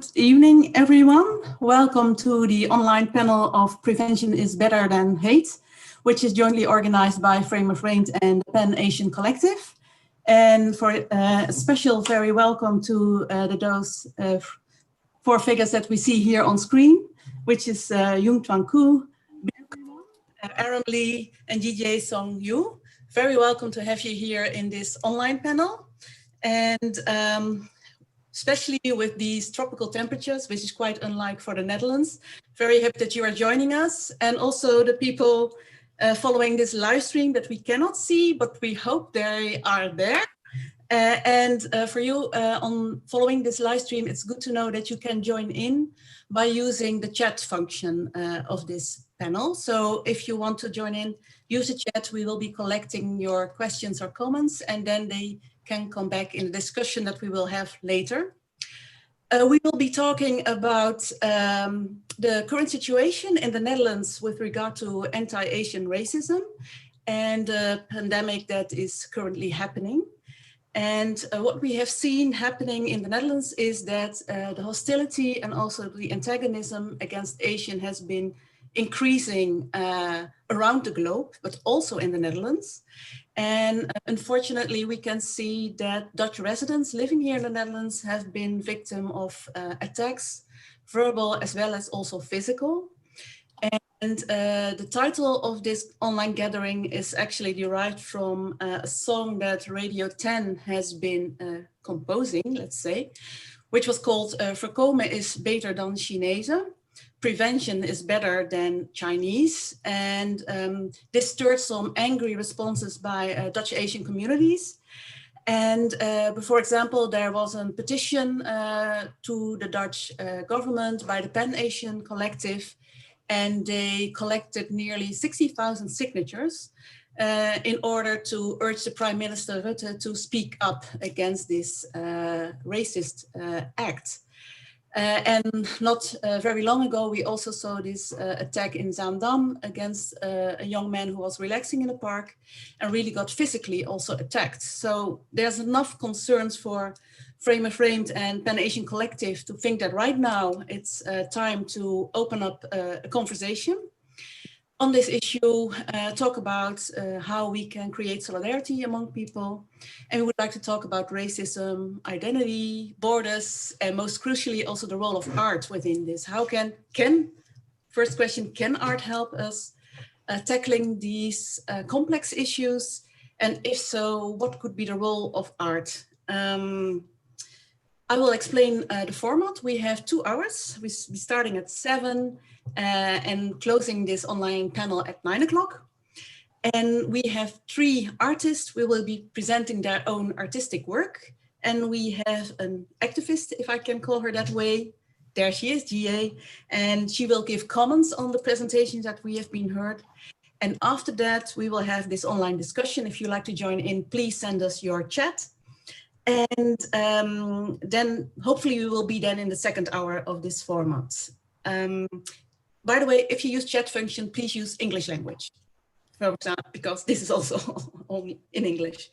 Good evening, everyone. Welcome to the online panel of Prevention is Better Than Hate, which is jointly organized by Frame of Reference and the Pan Asian Collective. And for a special very welcome to those four figures that we see here on screen, which is Yung Chuan Koo, Aaron Lee, and DJ Song Yu. Very welcome to have you here in this online panel. And especially with these tropical temperatures, which is quite unlike for the Netherlands. Very happy that you are joining us, and also the people following this live stream that we cannot see, but we hope they are there. For you on following this live stream, it's good to know that you can join in by using the chat function of this panel. So if you want to join in, use the chat. We will be collecting your questions or comments, and then they can come back in the discussion that we will have later. We will be talking about the current situation in the Netherlands with regard to anti-Asian racism and the pandemic that is currently happening. And what we have seen happening in the Netherlands is that the hostility and also the antagonism against Asian has been increasing around the globe, but also in the Netherlands. And unfortunately, we can see that Dutch residents living here in the Netherlands have been victim of attacks, verbal as well as also physical. And the title of this online gathering is actually derived from a song that Radio 10 has been composing, let's say, which was called Voorkomen is beter dan Chinezen. Prevention is better than Chinese. And this stirred some angry responses by Dutch Asian communities. And for example, there was a petition to the Dutch government by the Pan Asian Collective, and they collected nearly 60,000 signatures in order to urge the Prime Minister Rutte to speak up against this racist act. And not very long ago, we also saw this attack in Zaandam against a young man who was relaxing in the park and really got physically also attacked. So there's enough concerns for Frame of Reference and Pan Asian Collective to think that right now it's time to open up a conversation on this issue, talk about how we can create solidarity among people. And we would like to talk about racism, identity, borders, and most crucially also the role of art within this. How first question, can art help us tackling these complex issues? And if so, what could be the role of art? I will explain the format. We have 2 hours. We're starting at 7 and closing this online panel at 9 o'clock. And we have 3 artists who will be presenting their own artistic work. And we have an activist, if I can call her that way. There she is, GA. And she will give comments on the presentations that we have been heard. And after that, we will have this online discussion. If you'd like to join in, please send us your chat. And then hopefully we will be then in the 2nd hour of this format. By the way, if you use chat function, please use English language, for example, because this is also only in English.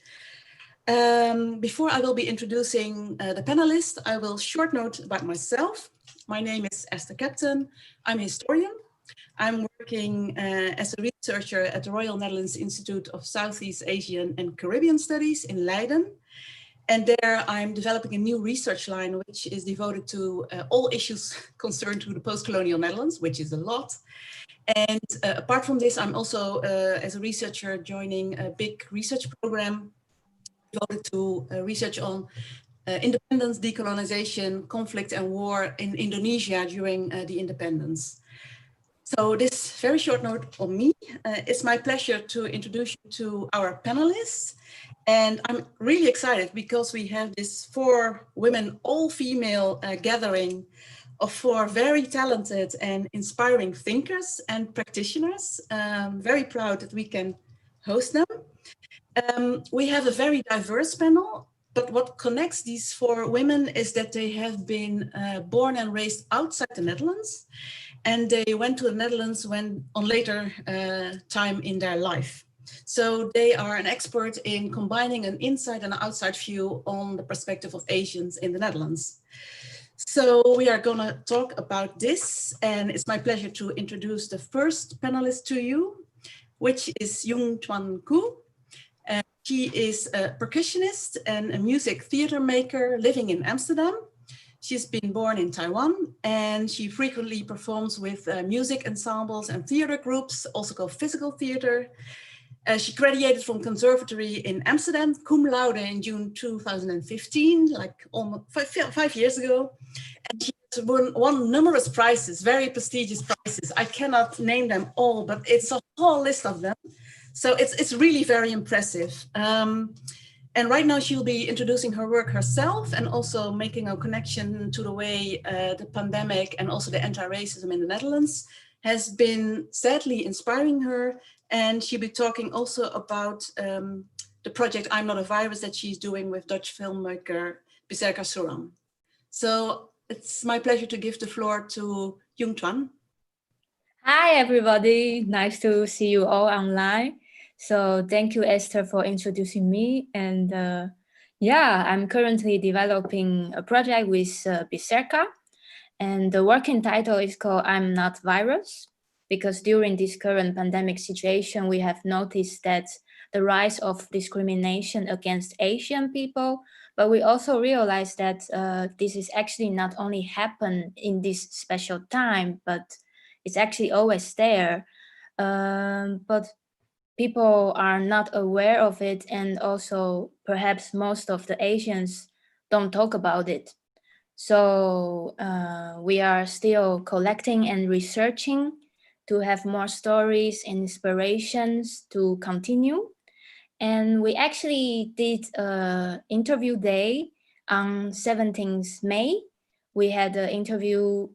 Before I will be introducing the panelists, I will short note about myself. My name is Esther Captain. I'm a historian. I'm working as a researcher at the Royal Netherlands Institute of Southeast Asian and Caribbean Studies in Leiden. And there I'm developing a new research line, which is devoted to all issues concerned to the post-colonial Netherlands, which is a lot. And apart from this, I'm also, as a researcher, joining a big research program devoted to research on independence, decolonization, conflict and war in Indonesia during the independence. So this very short note on me. It's my pleasure to introduce you to our panelists. And I'm really excited because we have this 4 women, all female gathering of 4 very talented and inspiring thinkers and practitioners. Very proud that we can host them. We have a very diverse panel, but what connects these 4 women is that they have been born and raised outside the Netherlands. And they went to the Netherlands on later time in their life. So they are an expert in combining an inside and outside view on the perspective of Asians in the Netherlands. So we are going to talk about this, and it's my pleasure to introduce the first panelist to you, which is Jung Chuan Koo. She is a percussionist and a music theater maker living in Amsterdam. She's been born in Taiwan, and she frequently performs with music ensembles and theater groups, also called physical theater. She graduated from conservatory in Amsterdam, cum laude in June 2015, like almost 5 years ago. And she has won numerous prizes, very prestigious prizes. I cannot name them all, but it's a whole list of them. So it's really very impressive. And right now she'll be introducing her work herself and also making a connection to the way the pandemic and also the anti-racism in the Netherlands has been sadly inspiring her. And she'll be talking also about the project I'm Not a Virus that she's doing with Dutch filmmaker Biserka Suram. So it's my pleasure to give the floor to Jung Chuan. Hi, everybody. Nice to see you all online. So thank you, Esther, for introducing me. And yeah, I'm currently developing a project with Biserka. And the working title is called I'm Not Virus, because during this current pandemic situation, we have noticed that the rise of discrimination against Asian people, but we also realize that this is actually not only happen in this special time, but it's actually always there. But people are not aware of it, and also perhaps most of the Asians don't talk about it. So we are still collecting and researching to have more stories and inspirations to continue. And we actually did an interview day on 17th May. We had an interview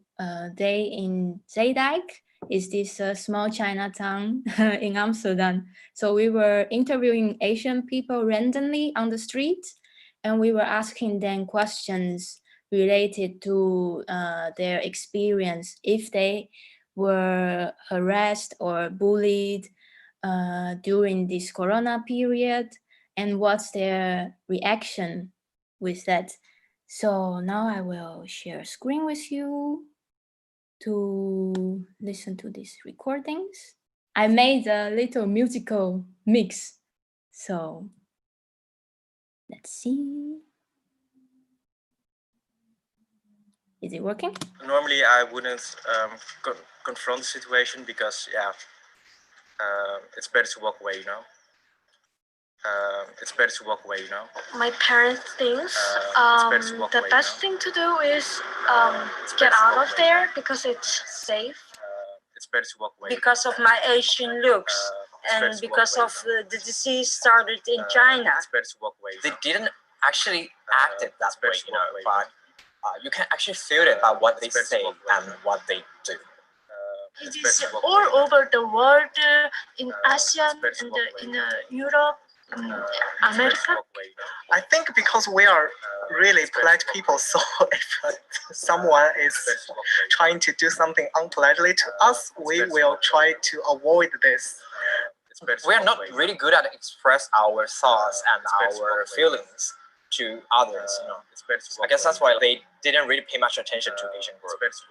day in Zeedijk. Is this small Chinatown in Amsterdam? So we were interviewing Asian people randomly on the street, and we were asking them questions related to their experience, if they were harassed or bullied during this Corona period, and what's their reaction with that. So now I will share a screen with you to listen to these recordings. I made a little musical mix. So let's see. Is it working? Normally, I wouldn't confront the situation because, yeah, it's better to walk away, you know. It's better to walk away, you know. My parents think the best thing to do is get out of there because it's safe. It's better to walk away. Because of my Asian looks and because of the disease started in China. It's better to walk away. They didn't actually act it that way, you know, but you can actually feel it by what they say and what they do. It is all over the world, in ASEAN and in Europe, America. I think because we are really polite people, so if someone is trying to do something unpolitely to us, we will try to avoid this. We are not really good at express our thoughts and our feelings to others, you know. I guess that's why they didn't really pay much attention to Asian groups.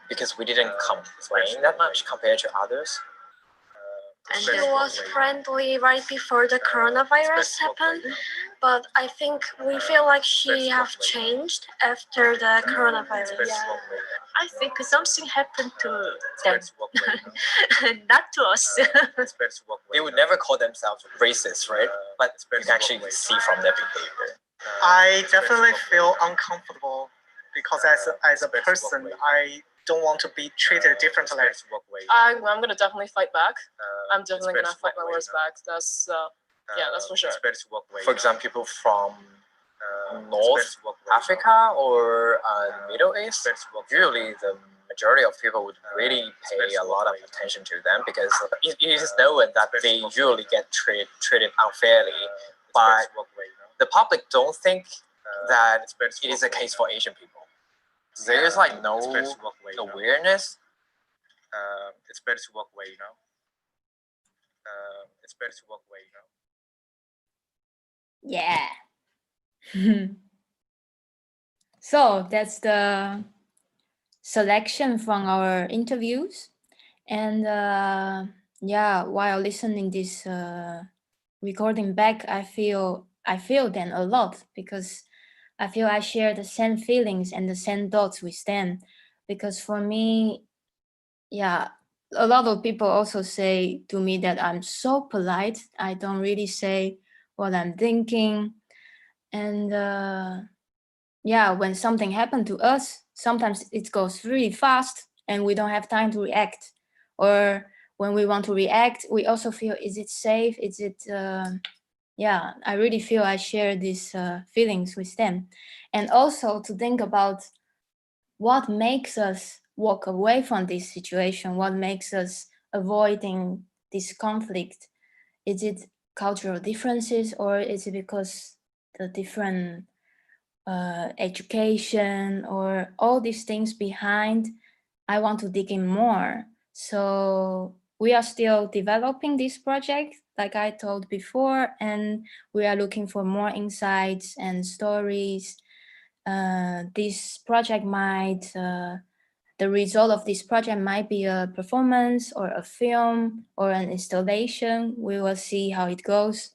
Because we didn't complain that much compared to others. And she was friendly right before the coronavirus happened, but I think we feel like she have changed after the coronavirus. Yeah. I think something happened to them, not to us. They would never call themselves racist, right? But you can actually see from their behavior. I definitely feel uncomfortable because as a person, I don't want to be treated differently. I'm gonna definitely fight back. I'm definitely gonna fight my words back. That's yeah, that's for sure. For example, people from North Africa or Middle East, usually the majority of people would really pay a lot of attention to them because it is known that they usually get treated unfairly. But the public don't think that it is the case for Asian people. There's like no awareness. It's better to walk away, you know. It's better to walk away, you know. Yeah. So that's the selection from our interviews. And yeah, while listening this recording back, I feel them a lot, because I feel I share the same feelings and the same thoughts with them. Because for me, yeah, a lot of people also say to me that I'm so polite. I don't really say what I'm thinking. And yeah, when something happened to us, sometimes it goes really fast and we don't have time to react. Or when we want to react, we also feel, is it safe? Is it, yeah, I really feel I share these feelings with them. And also to think about what makes us walk away from this situation, what makes us avoiding this conflict. Is it cultural differences, or is it because the different education, or all these things behind? I want to dig in more. So we are still developing this project, like I told before, and we are looking for more insights and stories. This project might, the result of this project might be a performance or a film or an installation. We will see how it goes.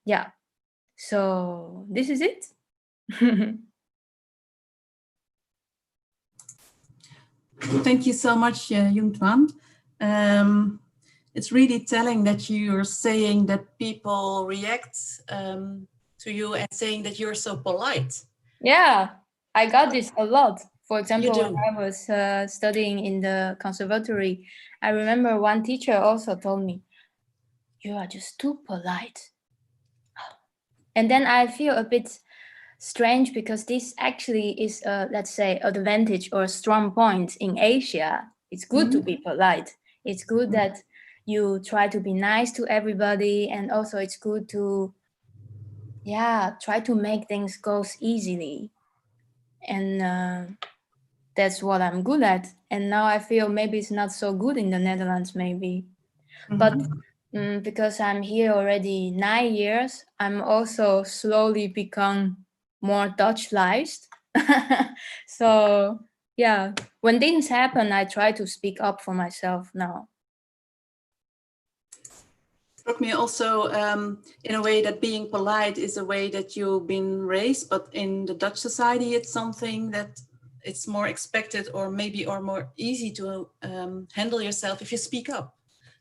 Yeah, so this is it. Thank you so much, Yungtwan. It's really telling that you're saying that people react to you and saying that you're so polite. Yeah, I got this a lot. For You example, do. when I was studying in the conservatory, I remember one teacher also told me, "You are just too polite." And then I feel a bit strange, because this actually is a, let's say, advantage or a strong point in Asia. It's good to be polite. It's good that you try to be nice to everybody, and also it's good to, yeah, try to make things go easily. And that's what I'm good at. And now I feel maybe it's not so good in the Netherlands, maybe. But because I'm here already 9 years, I'm also slowly become more Dutchized. So yeah, when things happen, I try to speak up for myself now. Struck me also in a way that being polite is a way that you've been raised, but in the Dutch society, it's something that it's more expected, or maybe or more easy to handle yourself if you speak up.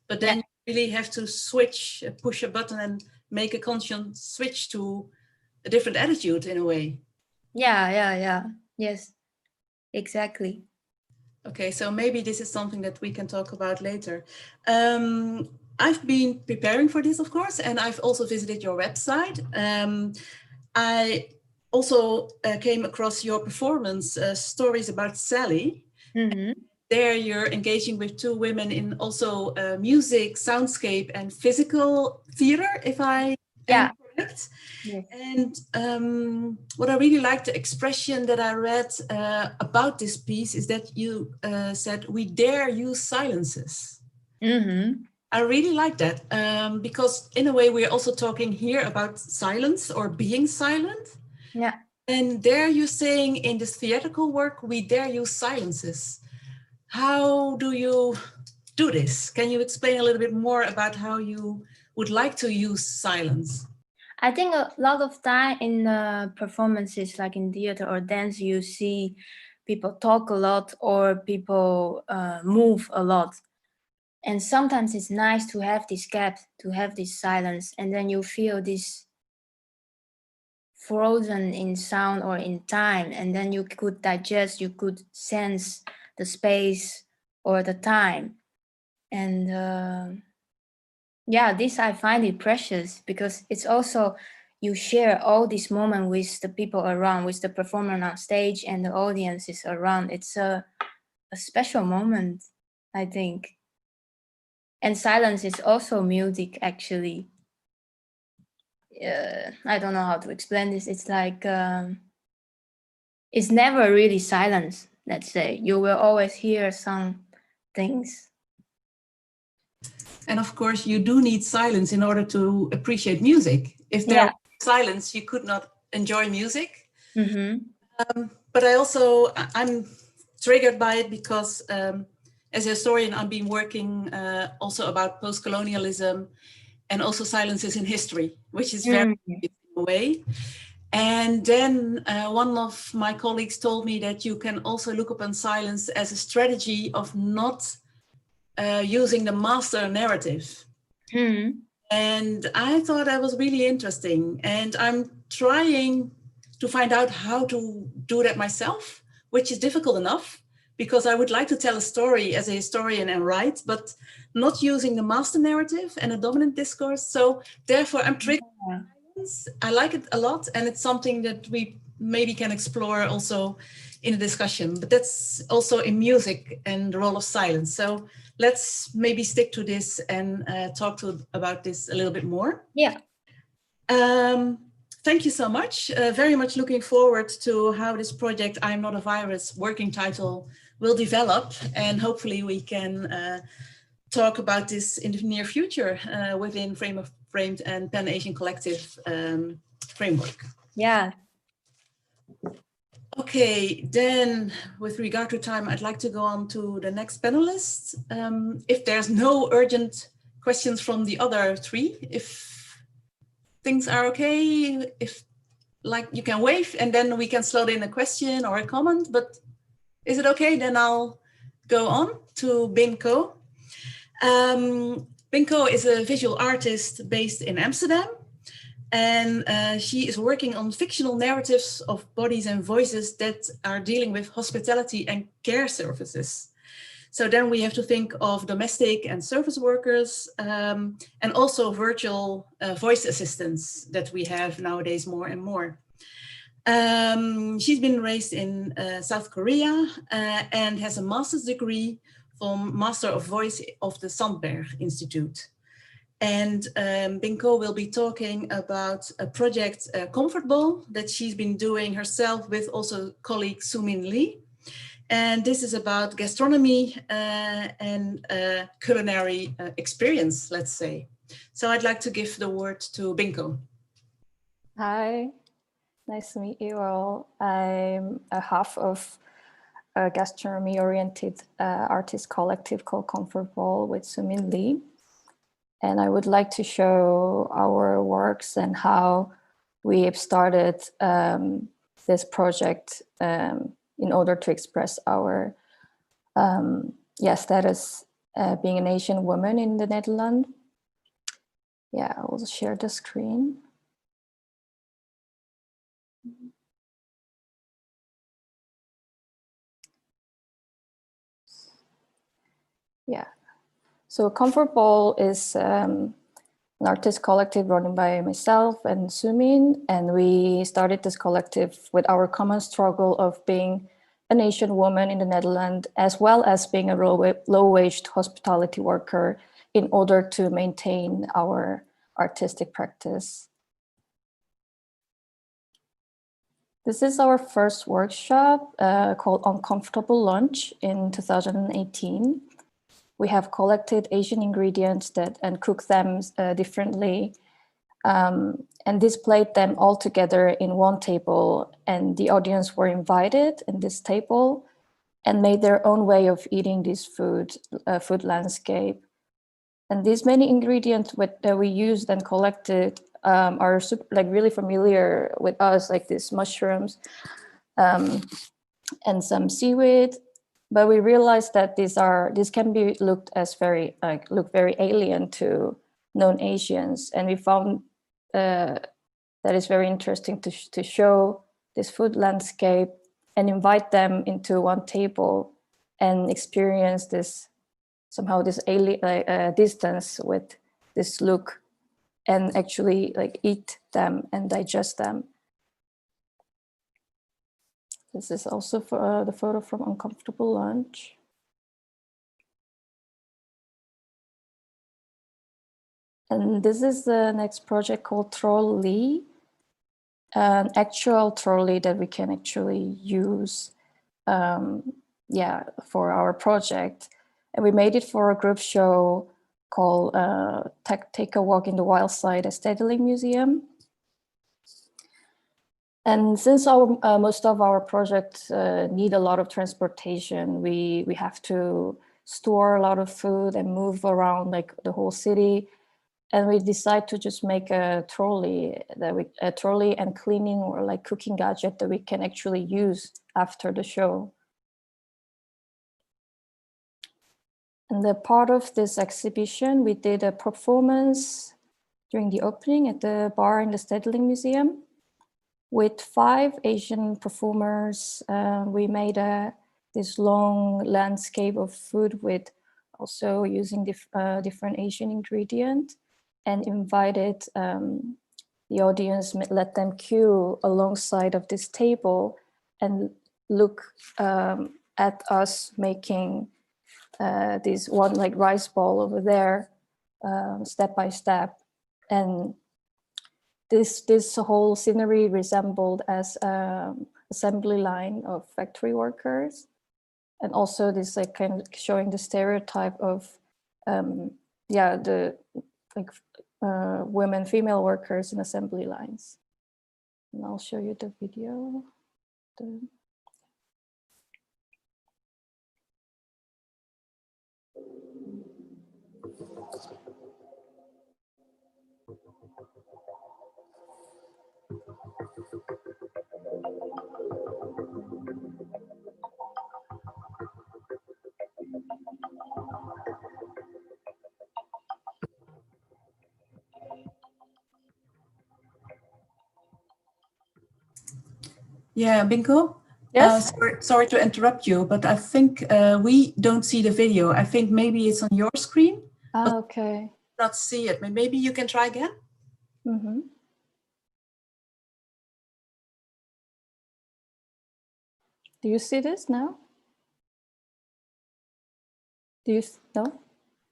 But then you really have to switch, push a button and make a conscious switch to a different attitude in a way. Yeah. Yes, exactly. Okay, so maybe this is something that we can talk about later. I've been preparing for this, of course, and I've also visited your website. I also came across your performance, Stories About Sally. There you're engaging with two women in also music, soundscape, and physical theater, if I am correct. Yes. And what I really liked, the expression that I read about this piece, is that you said, "We dare use silences." I really like that, because in a way we're also talking here about silence or being silent. Yeah. And there you're saying in this theatrical work, we dare use silences. How do you do this? Can you explain a little bit more about how you would like to use silence? I think a lot of time in performances, like in theater or dance, you see people talk a lot, or people move a lot. And sometimes it's nice to have this gap, to have this silence, and then you feel this frozen in sound or in time, and then you could digest, you could sense the space or the time. And yeah, this I find it precious, because it's also, you share all this moment with the people around, with the performer on stage and the audiences around. It's a special moment, I think. And silence is also music, actually. I don't know how to explain this. It's like, it's never really silence, let's say. You will always hear some things. And of course, you do need silence in order to appreciate music. If there was silence, you could not enjoy music. But but I'm triggered by it because as a historian, I've been working also about post-colonialism and also silences in history, which is very in a way. And then one of my colleagues told me that you can also look upon silence as a strategy of not using the master narrative. And I thought that was really interesting. And I'm trying to find out how to do that myself, which is difficult enough because I would like to tell a story as a historian and write, but not using the master narrative and a dominant discourse. So therefore I'm triggered. I like it a lot, and it's something that we maybe can explore also in a discussion, but that's also in music and the role of silence. So let's maybe stick to this and talk about this a little bit more. Yeah. Thank you so much. Very much looking forward to how this project, I'm Not a Virus, working title, will develop, and hopefully we can talk about this in the near future within Framed and Pan Asian Collective framework. Yeah. Okay, then with regard to time, I'd like to go on to the next panelist. If there's no urgent questions from the other three, if things are okay, if like you can wave and then we can slot in a question or a comment, but is it okay? Then I'll go on to Bin Ko. Bin Ko is a visual artist based in Amsterdam, and she is working on fictional narratives of bodies and voices that are dealing with hospitality and care services. So then we have to think of domestic and service workers, and also virtual voice assistants that we have nowadays more and more. She's been raised in South Korea and has a master's degree from Master of Voice of the Sandberg Institute. And Bin Ko will be talking about a project, Comfortable, that she's been doing herself with also colleague Sumin Lee. And this is about gastronomy and culinary experience, let's say. So I'd like to give the word to Bin Ko. Hi, nice to meet you all. I'm a half of a gastronomy-oriented artist collective called Comfortable with Sumin Lee. And I would like to show our works and how we have started this project in order to express our status being an Asian woman in the Netherlands. Yeah, I will share the screen. Yeah, so Comfortable is an artist collective run by myself and Sumin, and we started this collective with our common struggle of being an Asian woman in the Netherlands, as well as being a low-wage hospitality worker in order to maintain our artistic practice. This is our first workshop called Uncomfortable Lunch in 2018. We have collected Asian ingredients and cooked them differently and displayed them all together in one table. And the audience were invited in this table and made their own way of eating this food landscape. And these many ingredients that we used and collected are really familiar with us, like these mushrooms and some seaweed. But we realized that these can be looked as very alien to non-Asians, and we found that it's very interesting to show this food landscape and invite them into one table and experience this alien distance with this look, and actually eat them and digest them. This is also for the photo from Uncomfortable Lunch. And this is the next project called Trolley, an actual trolley that we can actually use for our project. And we made it for a group show called Take a Walk in the Wild Side at Stedelijk Museum. And since most of our projects need a lot of transportation, we have to store a lot of food and move around like the whole city. And we decide to just make a trolley and cleaning or like cooking gadget that we can actually use after the show. And the part of this exhibition, we did a performance during the opening at the bar in the Stedelijk Museum with 5 Asian performers. We made this long landscape of food with also using different Asian ingredients, and invited the audience, let them queue alongside of this table and look at us making this one like rice ball over there, step by step. And this whole scenery resembled as assembly line of factory workers, and also this like kind of showing the stereotype of the like women, female workers in assembly lines. And I'll show you the video. Yeah, Binko? Yes? Sorry to interrupt you, but I think we don't see the video. I think maybe it's on your screen. Okay. Not see it. Maybe you can try again? Mm-hmm. Do you see this now? Do you no?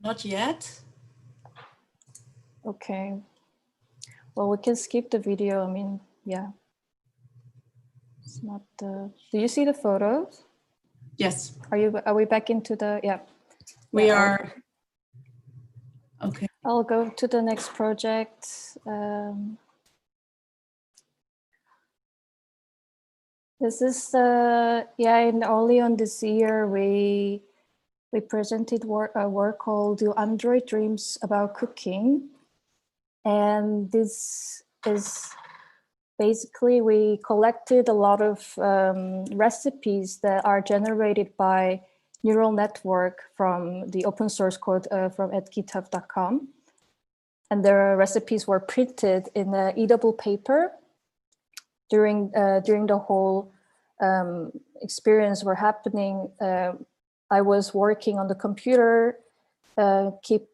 Not yet. Okay. Well, we can skip the video. I mean, yeah. It's not the. Do you see the photos? Yes. Are we back into the? Yeah. We are. Okay. I'll go to the next project. This is in early on this year we presented a work called "Do Android Dreams About Cooking," and this is basically we collected a lot of recipes that are generated by neural network from the open source code from at github.com, and their recipes were printed in a eatable paper. During the whole experience were happening, I was working on the computer, keep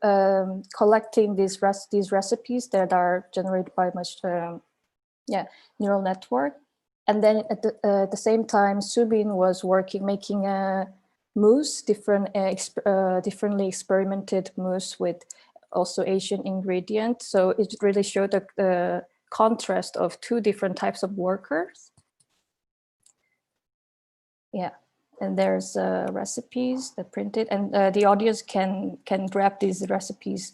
collecting these recipes that are generated by neural network. And then at the same time, Subin was making a mousse, differently experimented mousse with also Asian ingredients. So it really showed the contrast of 2 different types of workers. Yeah, and there's recipes that printed, and the audience can grab these recipes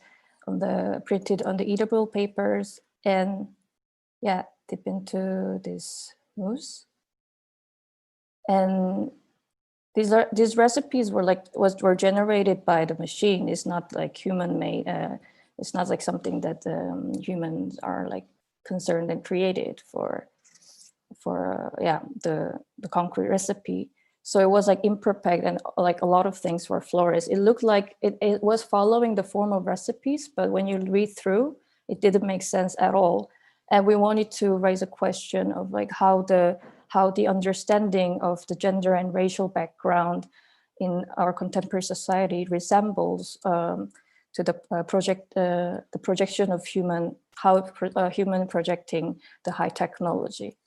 printed on the eatable papers and dip into this mousse. And these recipes were generated by the machine. It's not like human made. It's not like something that humans are like concerned and created for the concrete recipe. So it was like imperfect, and like a lot of things were flawless. It looked like it was following the form of recipes, but when you read through, it didn't make sense at all. And we wanted to raise a question of like how the understanding of the gender and racial background in our contemporary society resembles to the projection of human projecting the high technology.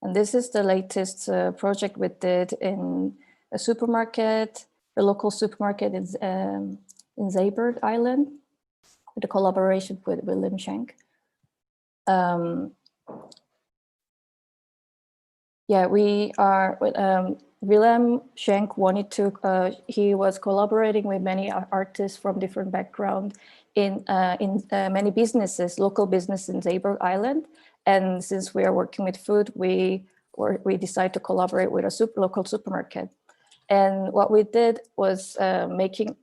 And this is the latest project we did in a supermarket, a local supermarket in Zeeburg Island, with a collaboration with Willem Schenk. We are with Willem Schenk wanted to. He was collaborating with many artists from different backgrounds, in many businesses, local business in Zeeburg Island. And since we are working with food, we decided to collaborate with a local supermarket. And what we did was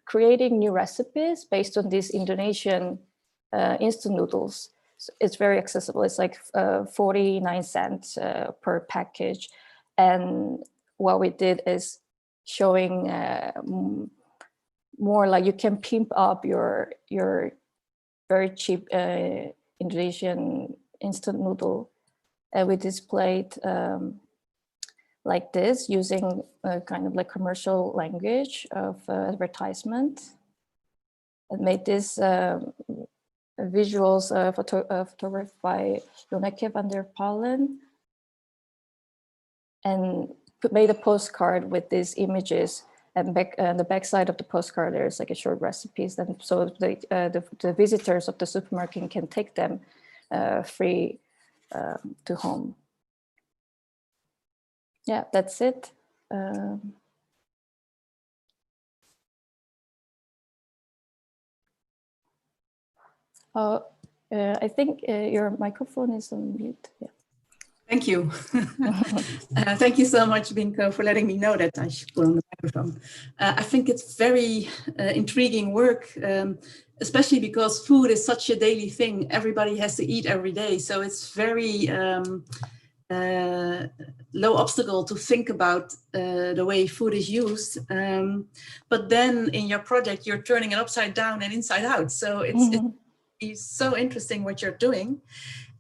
creating new recipes based on these Indonesian instant noodles. So it's very accessible. It's like 49 cents per package. And what we did is showing more like you can pimp up your very cheap Indonesian instant noodle. And we displayed like this using kind of like commercial language of advertisement, and made this visuals photographed by Joneke van der Palen, and made a postcard with these images. And the back side of the postcard, there's like a short recipes, and so the visitors of the supermarket can take them free to home. Yeah, that's it. I think your microphone is on mute. Yeah. Thank you. Thank you so much, Binko, for letting me know that I should put on the microphone. I think it's very intriguing work, especially because food is such a daily thing. Everybody has to eat every day. So it's very low obstacle to think about the way food is used. But then in your project, you're turning it upside down and inside out. So it's so interesting what you're doing.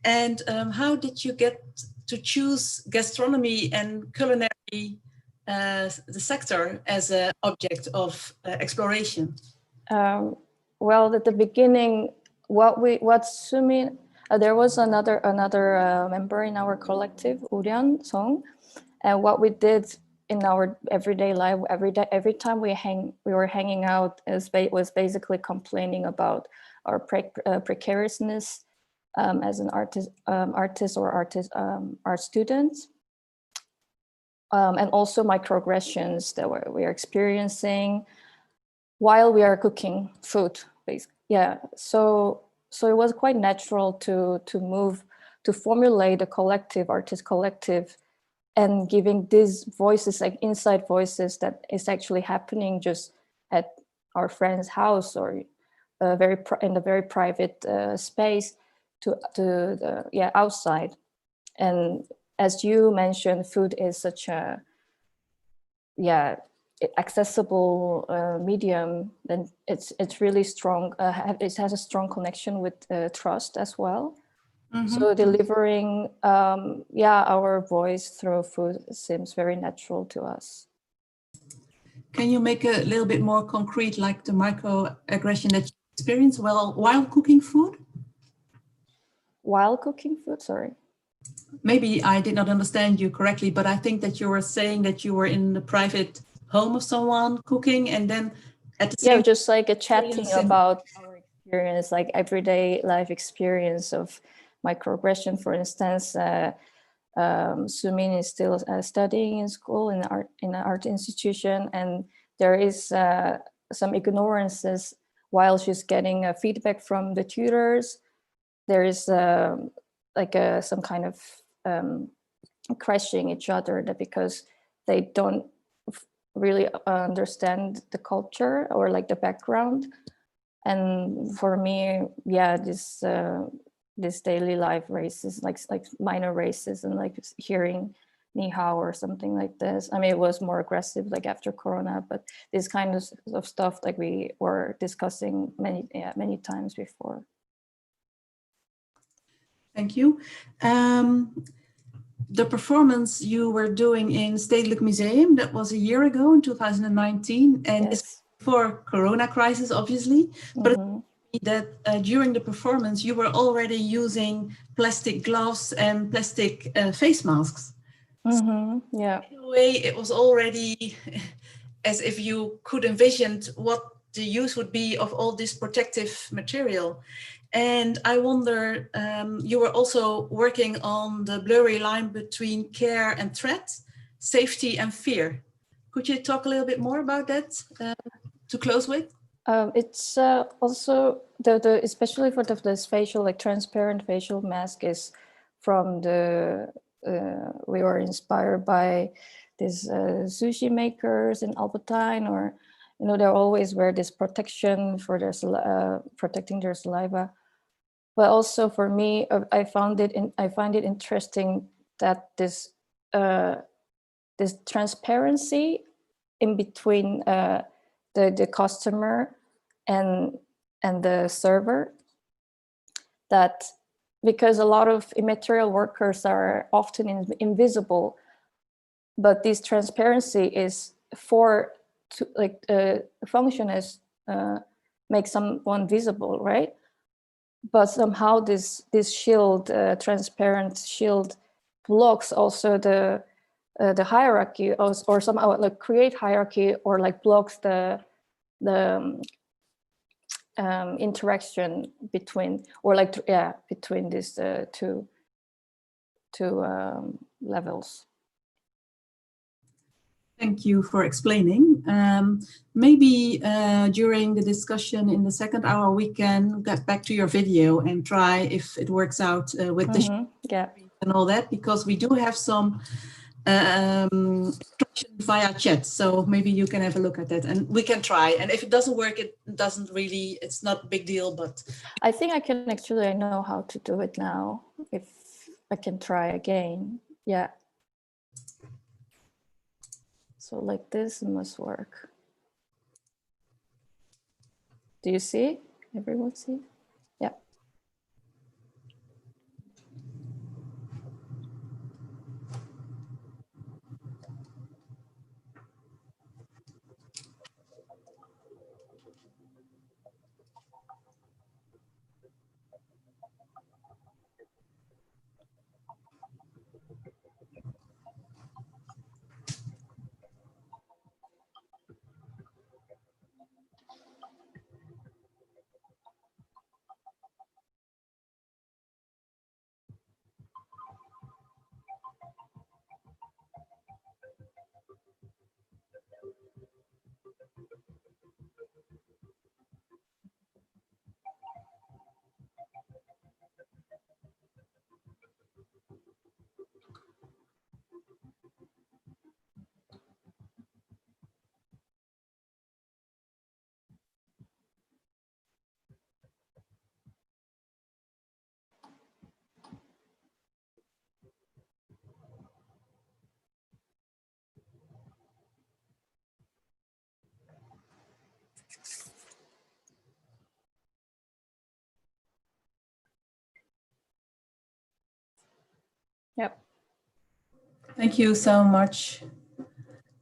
And how did you get to choose gastronomy and culinary, the sector, as an object of exploration? Well, at the beginning, what Sumin, there was another member in our collective, Uryan Song, and what we did in our everyday life, every time we were hanging out, was basically complaining about our precariousness as an artist or art students, and also microaggressions that we are experiencing while we are cooking food, basically. Yeah, so it was quite natural to move to formulate a collective, artist collective, and giving these voices, like inside voices, that is actually happening just at our friend's house or in a very private space to the outside. And as you mentioned, food is such a accessible medium, then it's really strong. It has a strong connection with trust as well. Mm-hmm. So delivering our voice through food seems very natural to us. Can you make a little bit more concrete, like the microaggression that you experience while cooking food? While cooking food, sorry. Maybe I did not understand you correctly, but I think that you were saying that you were in the private home of someone cooking, and then at the same just like a chatting about our experience, like everyday life experience of microaggression. For instance, Sumin is still studying in school in an art institution, and there is some ignorances while she's getting feedback from the tutors. There is some kind of crashing each other, that because they don't really understand the culture or like the background. And for me, this daily life races, like minor races, and like hearing ni hao or something like this. I mean, it was more aggressive like after Corona, but this kind of stuff like we were discussing many times before. Thank you. The performance you were doing in Stedelijk Museum, that was a year ago in 2019, and yes. It's before Corona crisis, obviously, but that during the performance you were already using plastic gloves and plastic face masks. Yeah. In a way, it was already as if you could envision what the use would be of all this protective material. And I wonder, you were also working on the blurry line between care and threat, safety and fear. Could you talk a little bit more about that to close with? It's also especially for this facial, like transparent facial mask is from the, we were inspired by these sushi makers in Albertine, or, you know, they always wear this protection for their, protecting their saliva. But also for me, I find it interesting that this, this transparency in between the customer and the server, that because a lot of immaterial workers are often invisible, but this transparency is for to like function as make someone visible, right? But somehow this shield, transparent shield, blocks also the hierarchy, or somehow like create hierarchy, or like blocks the interaction between, or like between these two levels. Thank you for explaining. Maybe during the discussion in the second hour, we can get back to your video and try if it works out with the and all that, because we do have some instructions via chat. So maybe you can have a look at that and we can try. And if it doesn't work, it doesn't really, it's not a big deal, but. I think I can actually, I know how to do it now. If I can try again, yeah. So like this must work. Do you see? Everyone see? Yeah. Yep. Thank you so much.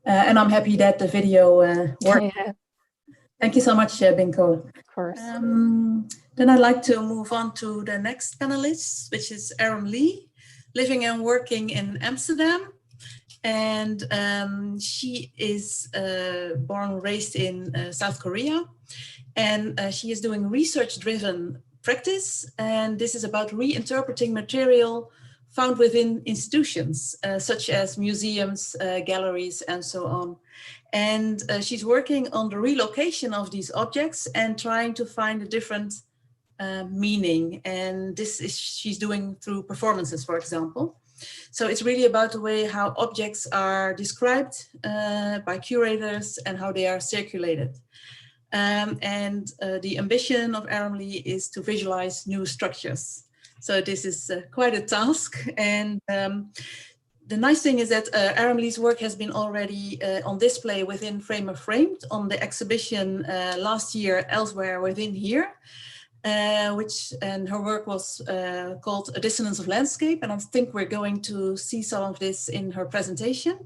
And I'm happy that the video worked. Yeah. Thank you so much, Binko. Of course. Then I'd like to move on to the next panelist, which is Aram Lee, living and working in Amsterdam. And she is born and raised in South Korea. And she is doing research-driven practice. And this is about reinterpreting material found within institutions, such as museums, galleries, and so on. And she's working on the relocation of these objects and trying to find a different meaning. And this is she's doing through performances, for example. So it's really about the way how objects are described by curators and how they are circulated. And the ambition of Aram Lee is to visualize new structures. So this is quite a task. And the nice thing is that Aram Lee's work has been already on display within Frame of Framed on the exhibition last year elsewhere within here, and her work was called A Dissonance of Landscape. And I think we're going to see some of this in her presentation.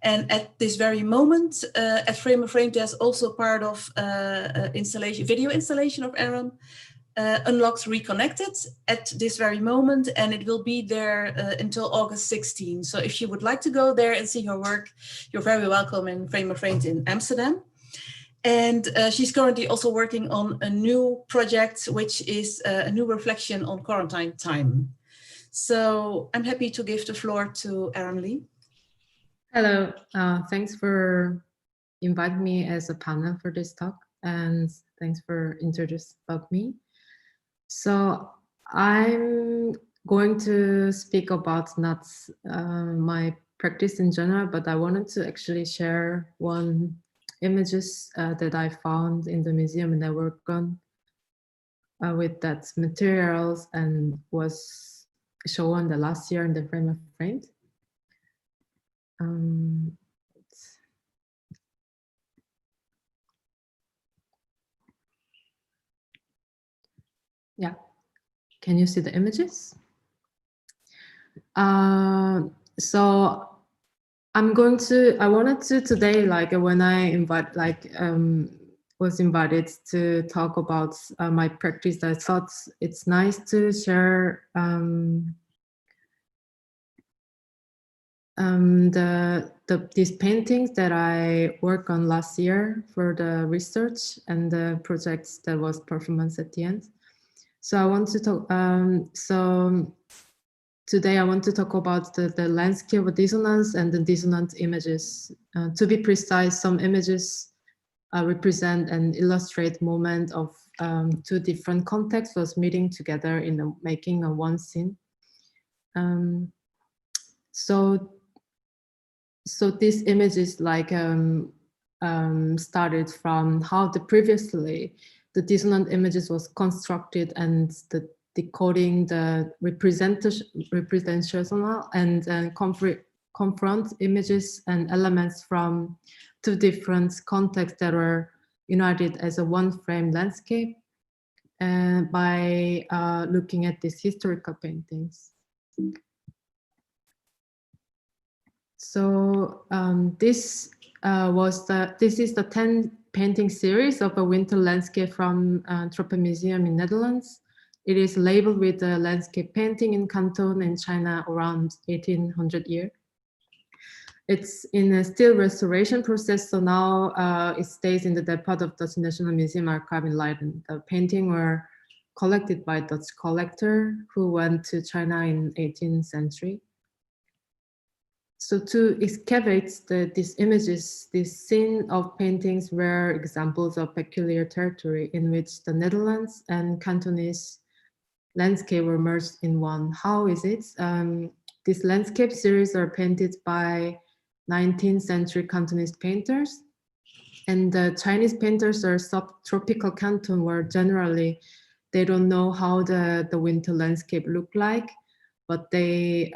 And at this very moment, at Frame of Framed, there's also part of video installation of Aram, Unlocked Reconnected at this very moment, and it will be there until August 16. So if you would like to go there and see her work, you're very welcome in Frame of Framed in Amsterdam. And she's currently also working on a new project, which is a new reflection on quarantine time. So I'm happy to give the floor to Aram Lee. Hello, thanks for inviting me as a panel for this talk. and thanks for introducing about me. So I'm going to speak about not my practice in general, but I wanted to actually share one images that I found in the museum and I worked on with that materials and was shown the last year in the frame of framed. Yeah, can you see the images? So I wanted to today, like when I was invited to talk about my practice, I thought it's nice to share these paintings that I worked on last year for the research and the projects that was performance at the end. So I want to talk, today I want to talk about the landscape of dissonance and the dissonant images. To be precise, some images represent and illustrate moment of two different contexts was meeting together in the making of one scene. So this image is like started from how previously the dissonant images was constructed and the decoding the representational and confront images and elements from two different contexts that were united as a one frame landscape by looking at these historical paintings. So this is the 10 painting series of a winter landscape from Tropenmuseum in Netherlands. It is labeled with the landscape painting in Canton in China around 1800 year. It's in a still restoration process, so now it stays in the depot of Dutch National Museum archive in Leiden. The painting were collected by Dutch collector who went to China in 18th century. So to excavate these images, this scene of paintings were examples of peculiar territory in which the Netherlands and Cantonese landscape were merged in one. How is it? These landscape series are painted by 19th century Cantonese painters, and the Chinese painters are subtropical Canton, where generally they don't know how the winter landscape looked like, but they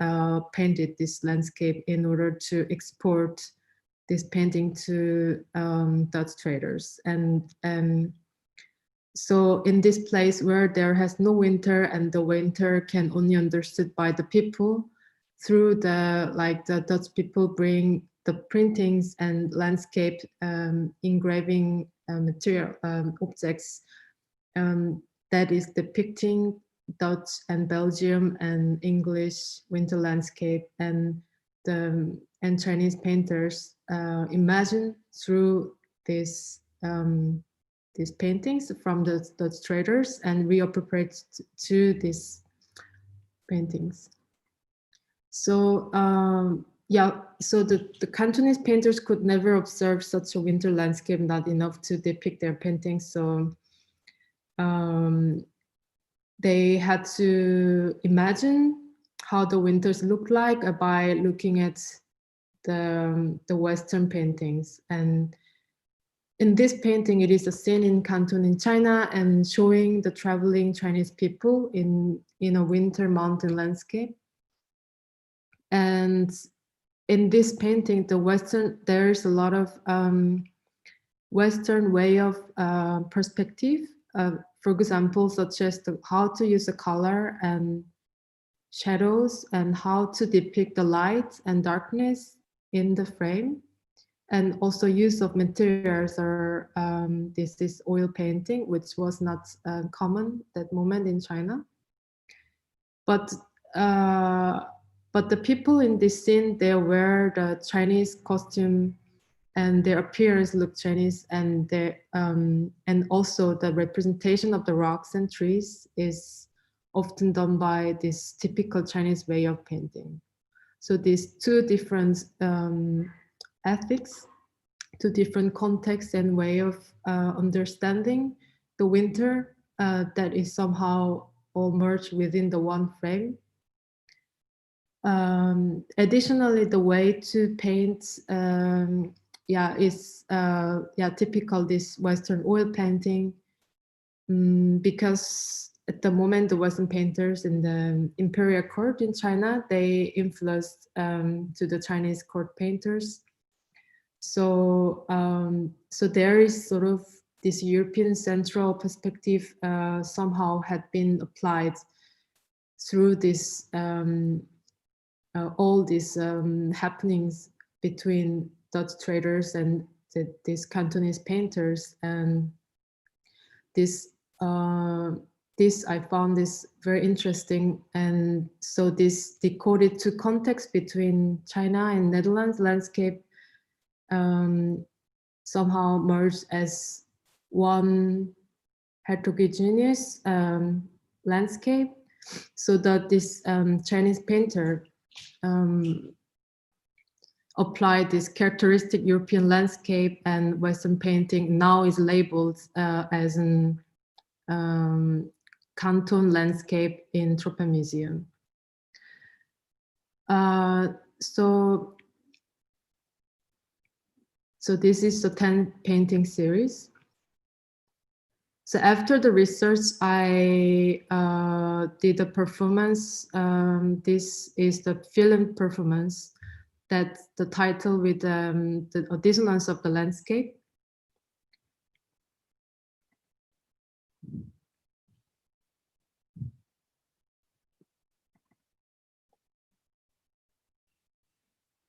painted this landscape in order to export this painting to Dutch traders. And so in this place where there has no winter and the winter can only understood by the people, through the Dutch people bring the printings and landscape engraving material objects that is depicting Dutch and Belgium and English winter landscape, and Chinese painters imagine through these paintings from the Dutch traders and reappropriate to these paintings. So yeah, so the Cantonese painters could never observe such a winter landscape, not enough to depict their paintings. So they had to imagine how the winters look like by looking at the Western paintings. And in this painting, it is a scene in Canton in China and showing the traveling Chinese people in a winter mountain landscape. And in this painting, there's a lot of Western way of perspective. For example, such as how to use the color and shadows and how to depict the light and darkness in the frame. And also use of materials are, this is oil painting, which was not common at that moment in China. But the people in this scene, they wear the Chinese costume and their appearance look Chinese, and also the representation of the rocks and trees is often done by this typical Chinese way of painting. So these two different ethics two different contexts and way of understanding the winter that is somehow all merged within the one frame. Additionally, the way to paint is typical this Western oil painting, because at the moment the Western painters in the imperial court in China, they influenced to the Chinese court painters. So there is sort of this European central perspective somehow had been applied through this all these happenings between Dutch traders and these Cantonese painters, and this I found this very interesting. And so this decoded two contexts between China and Netherlands landscape somehow merged as one heterogeneous landscape, so that this Chinese painter applied this characteristic European landscape, and Western painting now is labeled as an Canton landscape in Tropenmuseum. So this is the 10 painting series. So after the research, I did a performance. This is the film performance. That's the title with the dissonance of the landscape.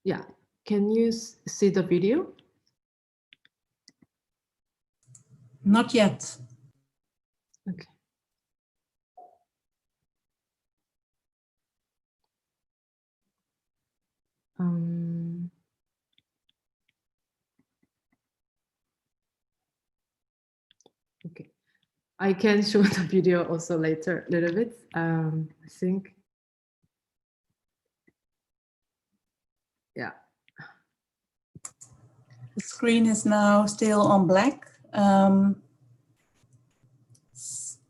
Yeah, can you see the video? Not yet. Okay. Okay, I can show the video also later a little bit, I think. Yeah. The screen is now still on black.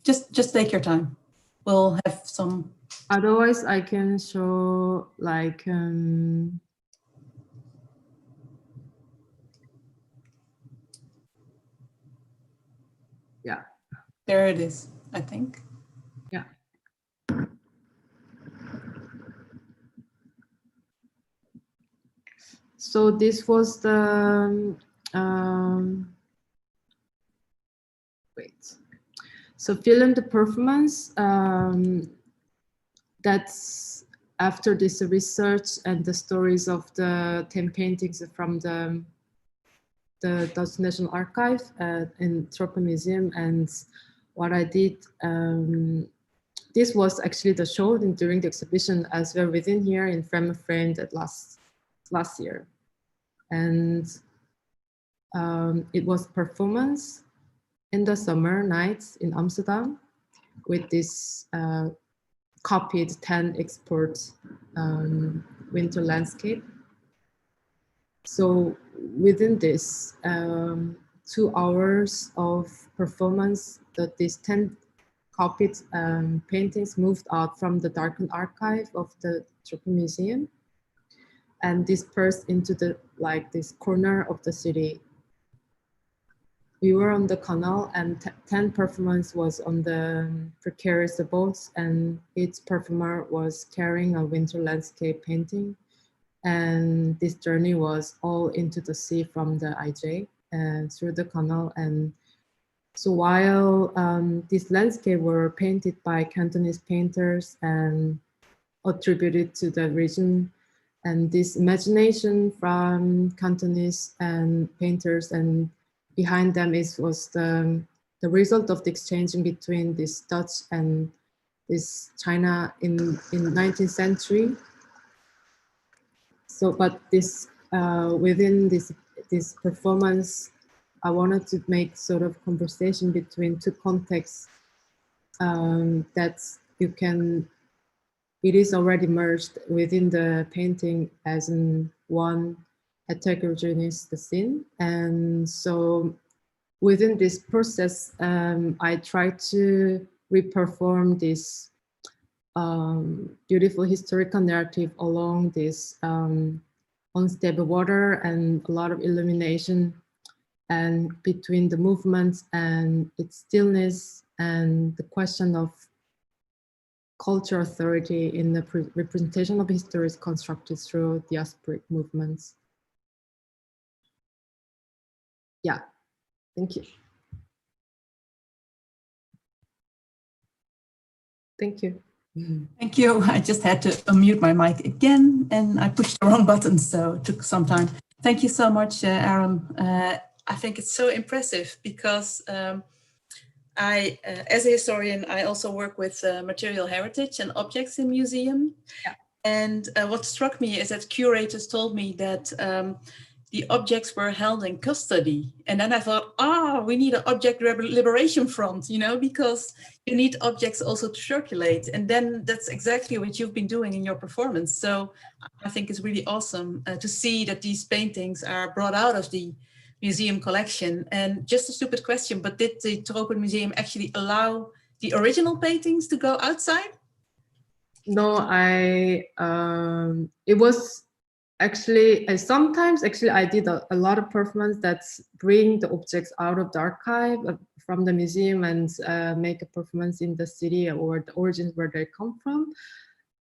Just take your time. We'll have some. Otherwise, I can show like yeah. There it is, I think. Yeah. So this was the wait. So film the performance. That's after this research and the stories of the 10 paintings from the Dutch National Archive in Tropenmuseum. And what I did, this was actually the show during the exhibition as well within here in Frame of Frame that last year. And it was performance in the summer nights in Amsterdam with this copied 10 export winter landscape. So within this 2 hours of performance, that these 10 copied paintings moved out from the darkened archive of the Tropenmuseum and dispersed into the this corner of the city. We were on the canal, and 10 performance was on the precarious boats, and each performer was carrying a winter landscape painting. And this journey was all into the sea from the IJ and through the canal. And so while these landscapes were painted by Cantonese painters and attributed to the region, and this imagination from Cantonese and painters, and behind them was the result of the exchanging between this Dutch and this China in 19th century. So, but this within this performance, I wanted to make sort of conversation between two contexts that you can. It is already merged within the painting as in one heterogeneous the scene. And so within this process, I try to reperform this beautiful historical narrative along this unstable water and a lot of illumination, and between the movements and its stillness and the question of cultural authority in the representation of history is constructed through diasporic movements. Yeah, thank you. Thank you. Thank you. I just had to unmute my mic again and I pushed the wrong button, so it took some time. Thank you so much, Aaron. I think it's so impressive because as a historian, I also work with material heritage and objects in museum. Yeah. And what struck me is that curators told me that the objects were held in custody. And then I thought, we need an object liberation front, you know, because you need objects also to circulate. And then that's exactly what you've been doing in your performance. So I think it's really awesome to see that these paintings are brought out of the museum collection. And just a stupid question, but did the Tropen Museum actually allow the original paintings to go outside? No, it was actually, sometimes actually I did a lot of performance that bring the objects out of the archive from the museum and make a performance in the city or the origins where they come from.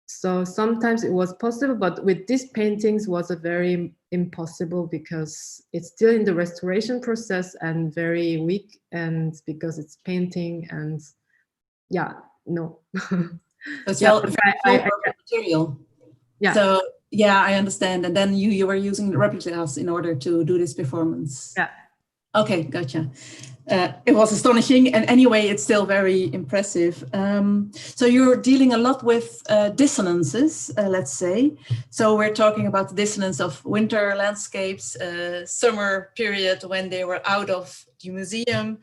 So sometimes it was possible, but with these paintings was a very impossible because it's still in the restoration process and very weak, and because it's painting and yeah, no. It's Yeah, all very material. Yeah. So yeah, I understand. And then you were using the replicas in order to do this performance. Yeah. Okay, gotcha. It was astonishing, and anyway, it's still very impressive. So you're dealing a lot with dissonances, let's say. So we're talking about the dissonance of winter landscapes, summer period when they were out of the museum,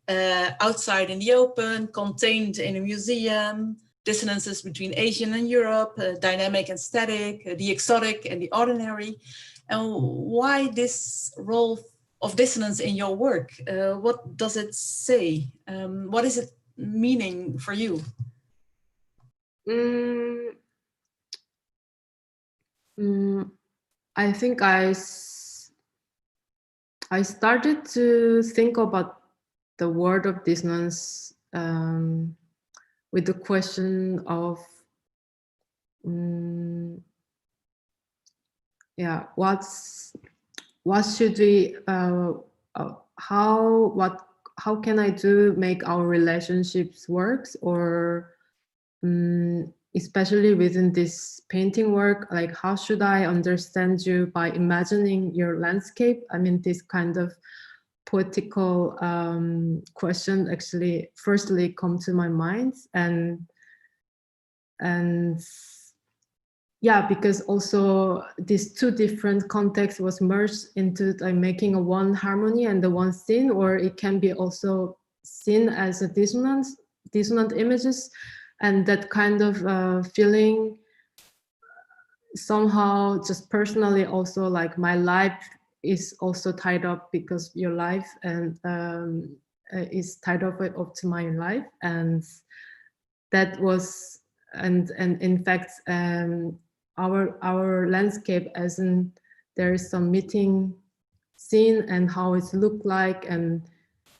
outside in the open, contained in a museum, dissonances between Asian and Europe, dynamic and static, the exotic and the ordinary. And why this role of dissonance in your work? What does it say? What is it meaning for you? I think I started to think about the word of dissonance with the question of yeah, what should we how can I make our relationships works, or especially within this painting work, like how should I understand you by imagining your landscape? I mean, this kind of poetical question actually firstly come to my mind, and yeah, because also these two different contexts was merged into like making a one harmony and the one scene, or it can be also seen as a dissonant images, and that kind of feeling somehow just personally also like my life is also tied up because your life and is tied up to my life, and that was and in fact our landscape as in there is some meeting scene and how it looked like, and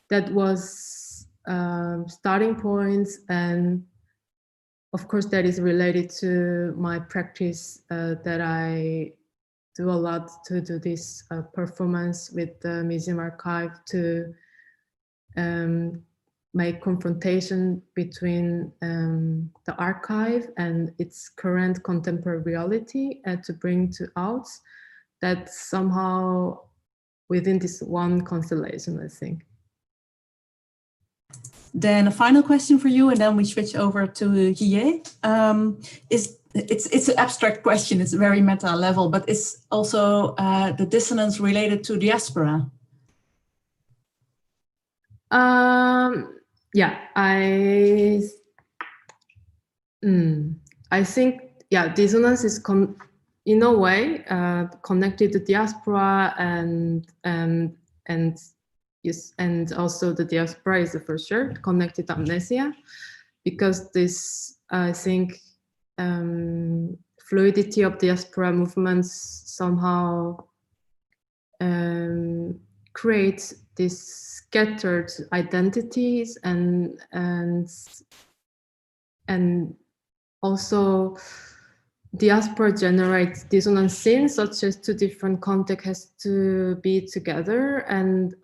that was starting points, and of course that is related to my practice that I do a lot to do this performance with the museum archive to make confrontation between the archive and its current contemporary reality, and to bring out that somehow within this one constellation, I think. Then a final question for you, and then we switch over to Jie. It's an abstract question, it's very meta level, but it's also the dissonance related to diaspora. Yeah, I think, yeah, dissonance is in a way, connected to diaspora and yes, and also the diaspora is for sure connected to amnesia, because this, I think, fluidity of diaspora movements somehow creates these scattered identities and also diaspora generates dissonance scenes, such as two different contexts has to be together, and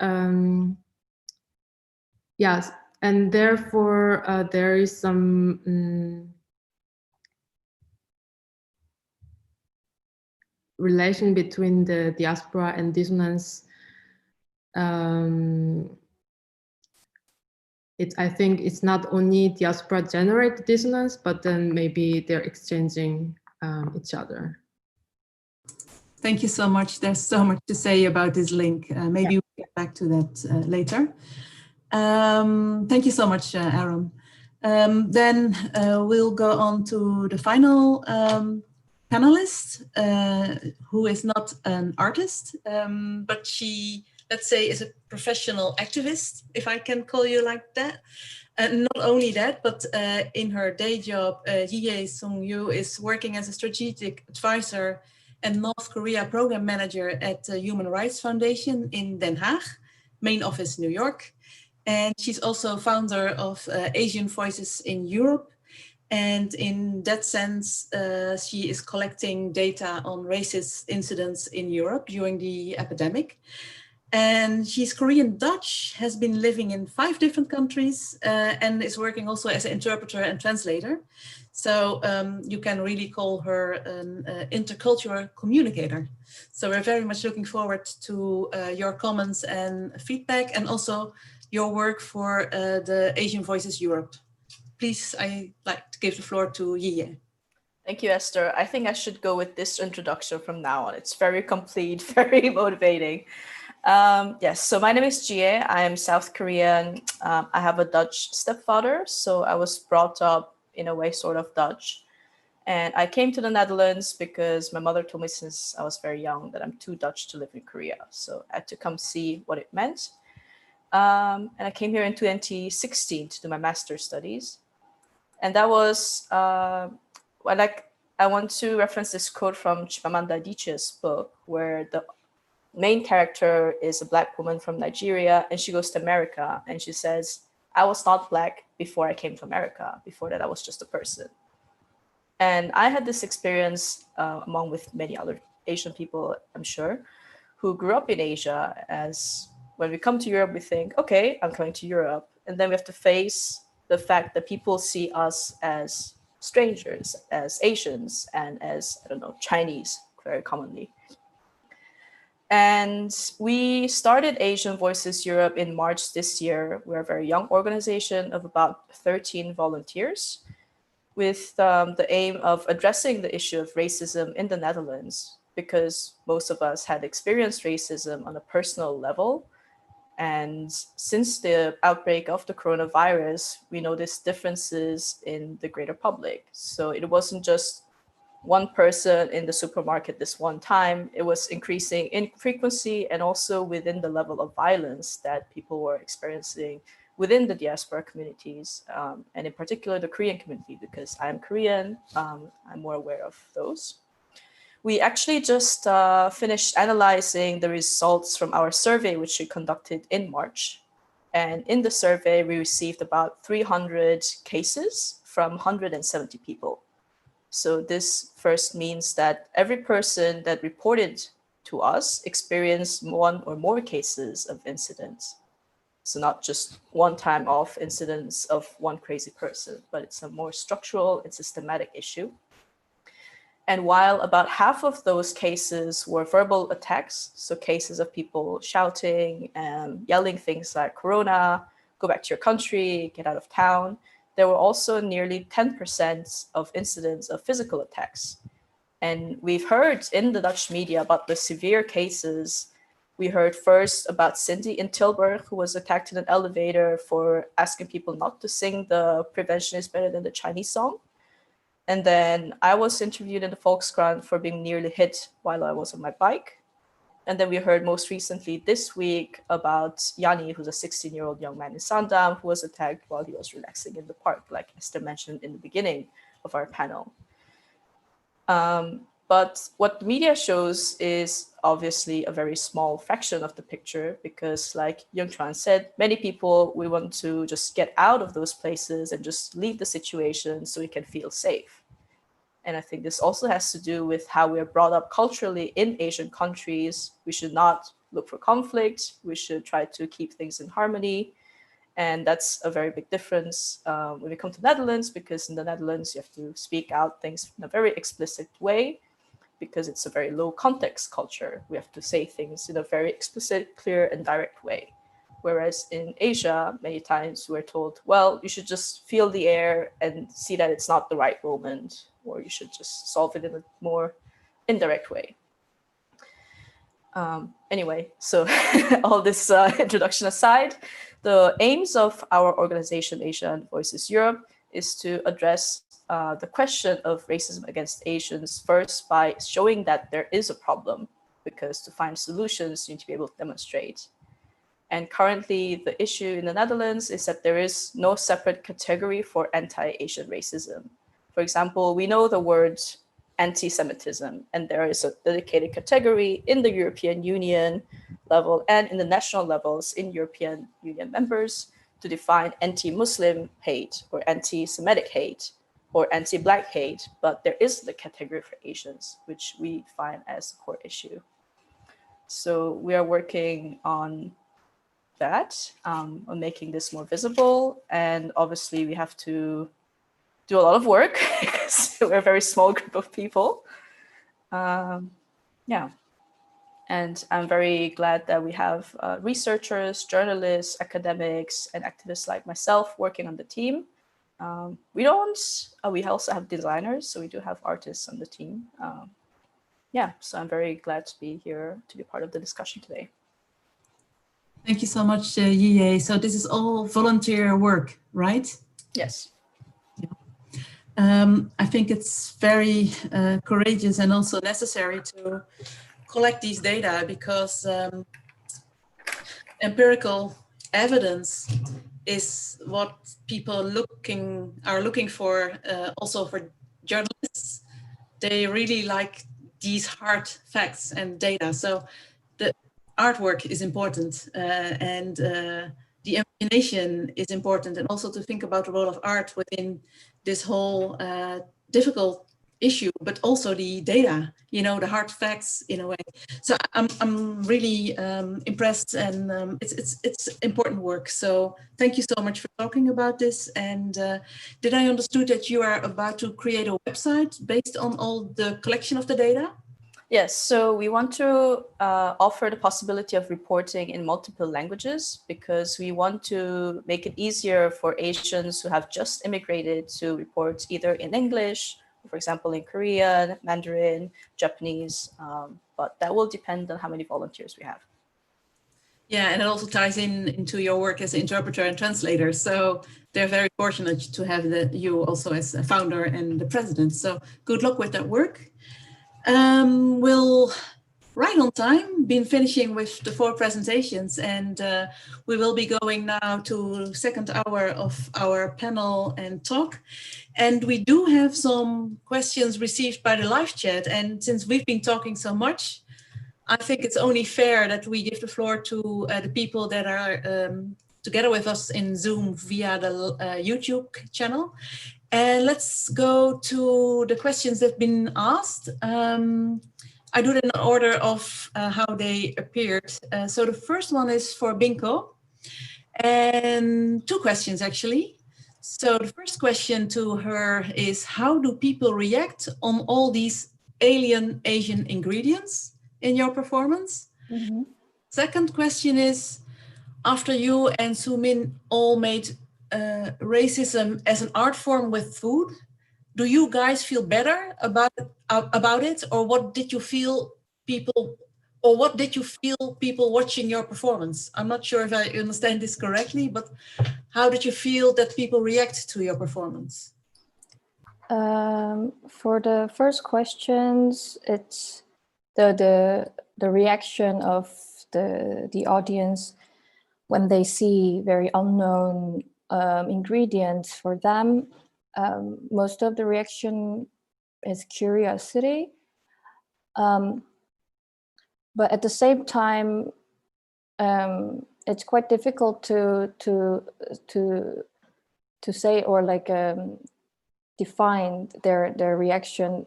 yes, and therefore there is some relation between the diaspora and dissonance. I think it's not only diaspora generate dissonance, but then maybe they're exchanging each other. Thank you so much. There's so much to say about this link. Maybe we'll get back to that later. Thank you so much, Aaron. Then we'll go on to the final panelist, who is not an artist, but she, let's say, is a professional activist, if I can call you like that. And not only that, but in her day job, Yee Sung-yu is working as a strategic advisor and North Korea program manager at the Human Rights Foundation in Den Haag, main office New York. And she's also founder of Asian Voices in Europe. And in that sense, she is collecting data on racist incidents in Europe during the epidemic. And she's Korean Dutch, has been living in 5 different countries, and is working also as an interpreter and translator. So you can really call her an intercultural communicator. So we're very much looking forward to your comments and feedback, and also your work for the Asian Voices Europe. Please, I'd like to give the floor to Yie. Thank you, Esther. I think I should go with this introduction from now on. It's very complete, very motivating. Yes, so my name is Jie. I am South Korean. I have a Dutch stepfather, so I was brought up in a way sort of Dutch. And I came to the Netherlands because my mother told me since I was very young that I'm too Dutch to live in Korea. So I had to come see what it meant. And I came here in 2016 to do my master's studies. And that was, I want to reference this quote from Chimamanda Adichie's book, where the main character is a Black woman from Nigeria, and she goes to America, and she says, I was not Black before I came to America. Before that, I was just a person. And I had this experience, along with many other Asian people, I'm sure, who grew up in Asia. As when we come to Europe, we think, okay, I'm coming to Europe. And then we have to face the fact that people see us as strangers, as Asians, and as, I don't know, Chinese, very commonly. And we started Asian Voices Europe in March this year. We're a very young organization of about 13 volunteers with the aim of addressing the issue of racism in the Netherlands, because most of us had experienced racism on a personal level. And since the outbreak of the coronavirus, we noticed differences in the greater public. So it wasn't just one person in the supermarket this one time. It was increasing in frequency and also within the level of violence that people were experiencing within the diaspora communities, and in particular the Korean community, because I'm Korean, I'm more aware of those. We actually just finished analyzing the results from our survey, which we conducted in March. And in the survey, we received about 300 cases from 170 people. So this first means that every person that reported to us experienced 1 or more cases of incidents. So not just one-time off incidents of one crazy person, but it's a more structural and systematic issue. And while about half of those cases were verbal attacks, so cases of people shouting and yelling things like Corona, go back to your country, get out of town, there were also nearly 10% of incidents of physical attacks. And we've heard in the Dutch media about the severe cases. We heard first about Cindy in Tilburg, who was attacked in an elevator for asking people not to sing the Prevention is Better Than the Chinese song. And then I was interviewed in the Volkskrant for being nearly hit while I was on my bike. And then we heard most recently this week about Yanni, who's a 16-year-old young man in Sandam who was attacked while he was relaxing in the park, like Esther mentioned in the beginning of our panel. But what the media shows is obviously a very small fraction of the picture because, like Yungchuan said, many people, we want to just get out of those places and just leave the situation so we can feel safe. And I think this also has to do with how we are brought up culturally in Asian countries. We should not look for conflict. We should try to keep things in harmony. And that's a very big difference when we come to Netherlands, because in the Netherlands, you have to speak out things in a very explicit way because it's a very low context culture. We have to say things in a very explicit, clear, and direct way. Whereas in Asia, many times we're told, well, you should just feel the air and see that it's not the right moment, or you should just solve it in a more indirect way. Anyway, so all this introduction aside, the aims of our organization, Asian Voices Europe, is to address the question of racism against Asians first by showing that there is a problem, because to find solutions, you need to be able to demonstrate. And currently, the issue in the Netherlands is that there is no separate category for anti-Asian racism. For example, we know the word anti-Semitism, and there is a dedicated category in the European Union level and in the national levels in European Union members to define anti-Muslim hate or anti-Semitic hate or anti-Black hate, but there is the category for Asians, which we find as a core issue. So we are working on that, on making this more visible, and obviously we have to do a lot of work because we're a very small group of people. Yeah, and I'm very glad that we have researchers, journalists, academics, and activists like myself working on the team. We also have designers, so we do have artists on the team. Yeah, so I'm very glad to be here to be part of the discussion today. Thank you so much, Yiye. So this is all volunteer work, right? Yes. I think it's very courageous and also necessary to collect these data because empirical evidence is what people are looking for, also for journalists. They really like these hard facts and data. So the artwork is important and the imagination is important, and also to think about the role of art within this whole difficult issue, but also the data, the hard facts in a way. So I'm really impressed, and it's important work. So thank you so much for talking about this. And did I understood that you are about to create a website based on all the collection of the data? Yes, so we want to offer the possibility of reporting in multiple languages because we want to make it easier for Asians who have just immigrated to report either in English, for example, in Korean, Mandarin, Japanese, but that will depend on how many volunteers we have. Yeah, and it also ties into your work as an interpreter and translator. So they're very fortunate to have you also as a founder and the president. So good luck with that work. We'll right on time been finishing with the 4 presentations, and we will be going now to second hour of our panel and talk. And we do have some questions received by the live chat, and since we've been talking so much, I think it's only fair that we give the floor to the people that are together with us in Zoom via the YouTube channel. And let's go to the questions that have been asked. I do it in order of how they appeared. So the first one is for Binko, and 2 questions actually. So the first question to her is, how do people react on all these alien Asian ingredients in your performance? Mm-hmm. Second question is, after you and Sumin all made racism as an art form with food, do you guys feel better about it, or what did you feel people watching your performance? I'm not sure if I understand this correctly, but how did you feel that people react to your performance? For the first questions, it's the reaction of the audience when they see very unknown ingredients for them. Most of the reaction is curiosity, but at the same time, it's quite difficult to say or like define their reaction,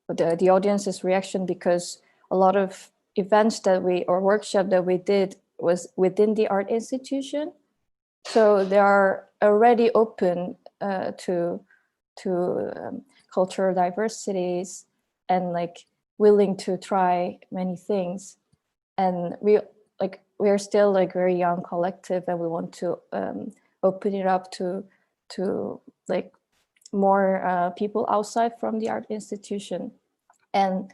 the audience's reaction, because a lot of events that or workshop that we did was within the art institution, so they are already open to cultural diversities and like willing to try many things. And we're still like very young collective, and we want to open it up to like more people outside from the art institution. And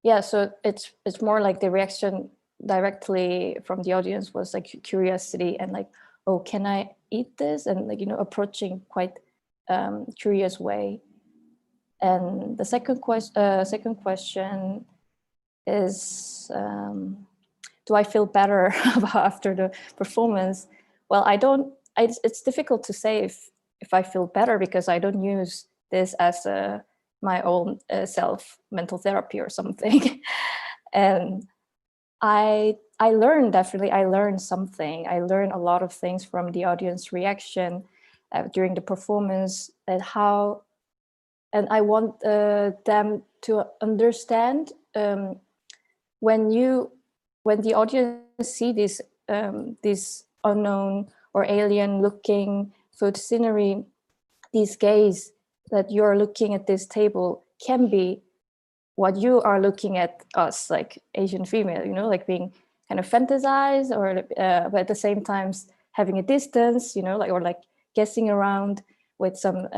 yeah, so it's more like the reaction directly from the audience was like curiosity and like, oh, can I eat this? And like, you know, approaching quite curious way. And the second question is, do I feel better after the performance? Well, it's difficult to say if I feel better, because I don't use this as my own self mental therapy or something. And I learned something. I learned a lot of things from the audience reaction during the performance, and I want them to understand when the audience see this unknown or alien looking food scenery, these gaze that you're looking at this table can be what you are looking at us, like Asian female, you know, like being kind of fantasized, or but at the same time having a distance, you know, like, or like guessing around with some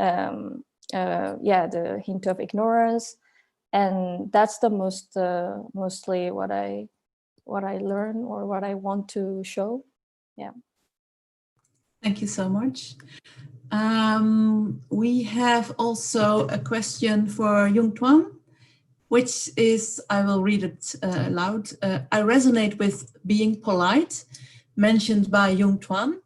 the hint of ignorance. And that's the mostly what I learn or what I want to show. Yeah. Thank you so much. We have also a question for Jung Tuan, which is, I will read it aloud. I resonate with being polite, mentioned by Jung Tuan.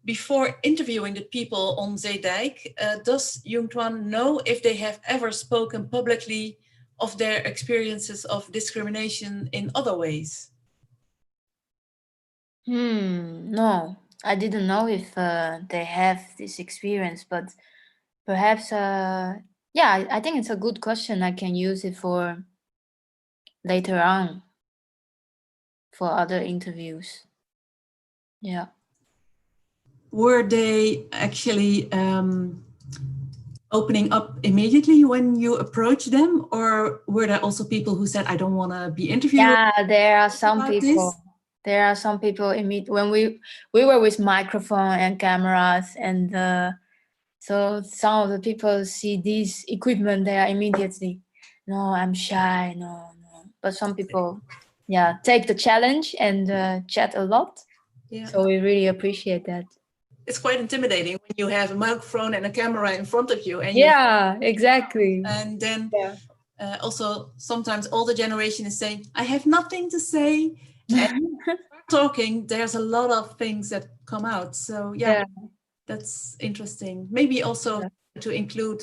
Before interviewing the people on Zeedijk, does Jung Tuan know if they have ever spoken publicly of their experiences of discrimination in other ways? No, I didn't know if they have this experience, but perhaps, I think it's a good question. I can use it for later on for other interviews. Yeah. Were they actually opening up immediately when you approached them, or were there also people who said, I don't want to be interviewed? Yeah, there are some about people. this? There are some people when we were with microphone and cameras, and so some of the people see this equipment, they are immediately, no, I'm shy, no. But some people, take the challenge and chat a lot. Yeah. So we really appreciate that. It's quite intimidating when you have a microphone and a camera in front of you. And exactly. And then also sometimes older generation is saying, I have nothing to say. And talking, there's a lot of things that come out. So that's interesting. Maybe also to include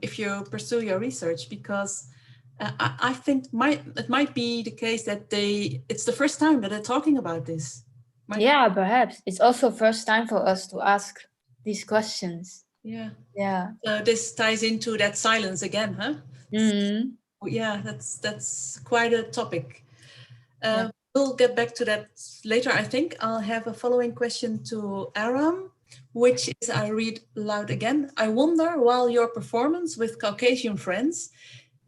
if you pursue your research, because I think it might be the case that it's the first time that they're talking about this. Perhaps. It's also first time for us to ask these questions. Yeah. So this ties into that silence again, huh? Yeah, that's quite a topic. We'll get back to that later, I think. I'll have a following question to Aram, which is, I read aloud again. I wonder, while your performance with Caucasian friends,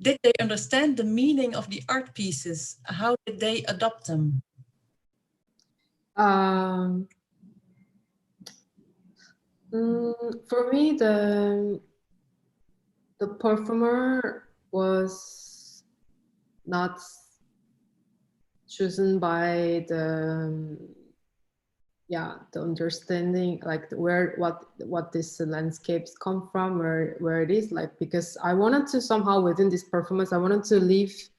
did they understand the meaning of the art pieces? How did they adopt them? For me, the performer was not chosen by the yeah, the understanding, like what this landscapes come from, where it is, like, because I wanted to somehow within this performance, I wanted to leave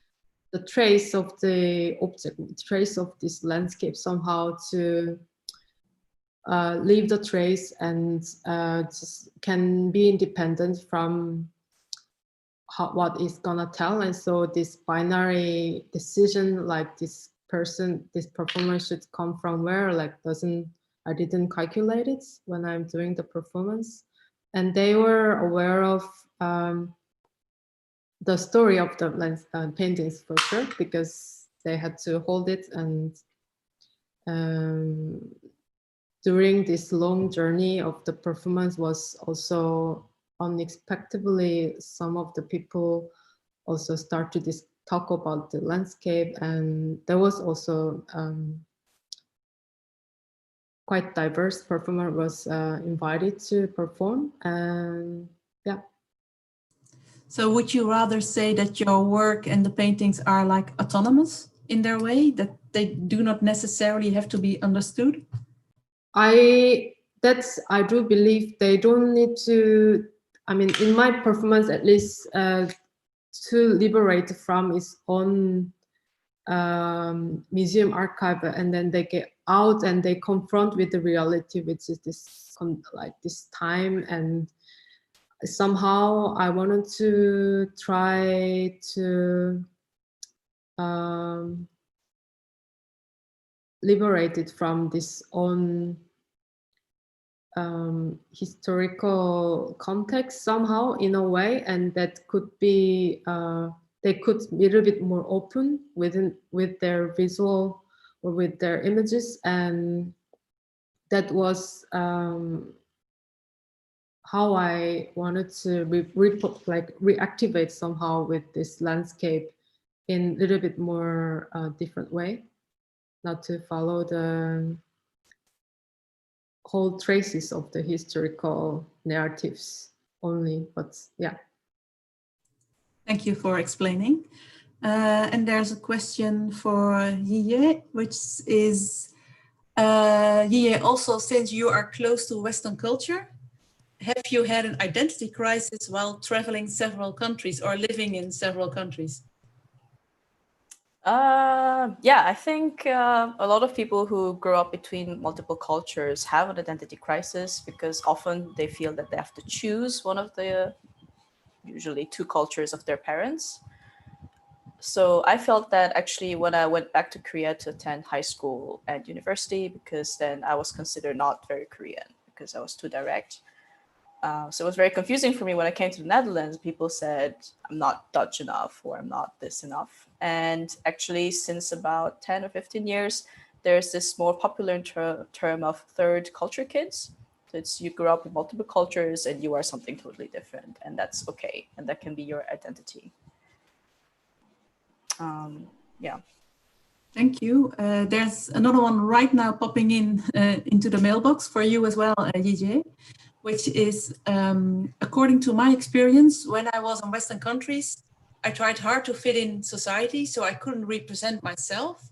the trace of the object, trace of this landscape somehow, to leave the trace and just can be independent from what is gonna tell. And so this binary decision, like this performance should come from where, like, I didn't calculate it when I'm doing the performance. And they were aware of the story of the paintings for sure, because they had to hold it. And during this long journey of the performance was also unexpectedly, some of the people also start to talk about the landscape, and there was also quite diverse performer was invited to perform. And yeah. So would you rather say that your work and the paintings are like autonomous in their way, that they do not necessarily have to be understood? I do believe they don't need to, I mean, in my performance at least, to liberate from its own museum archive, and then they get out and they confront with the reality, which is this time. And somehow I wanted to try to liberate it from this own historical context somehow, in a way, and that could be they could be a little bit more open with their visual or with their images. And that was how I wanted to reactivate somehow with this landscape in a little bit more different way, not to follow the whole traces of the historical narratives only, but yeah. Thank you for explaining. And there's a question for Yiye, which is, Yiye, also since you are close to Western culture, have you had an identity crisis while traveling several countries or living in several countries? Yeah, I think a lot of people who grow up between multiple cultures have an identity crisis, because often they feel that they have to choose one of the usually two cultures of their parents. So I felt that actually when I went back to Korea to attend high school and university, because then I was considered not very Korean because I was too direct. So it was very confusing for me when I came to the Netherlands. People said I'm not Dutch enough or I'm not this enough. And actually, since about 10 or 15 years, there's this more popular term of third culture kids. So it's you grew up with multiple cultures and you are something totally different, and that's okay. And that can be your identity. Yeah. Thank you. There's another one right now popping in into the mailbox for you as well, Yijie, which is, according to my experience, when I was in Western countries, I tried hard to fit in society, so I couldn't represent myself.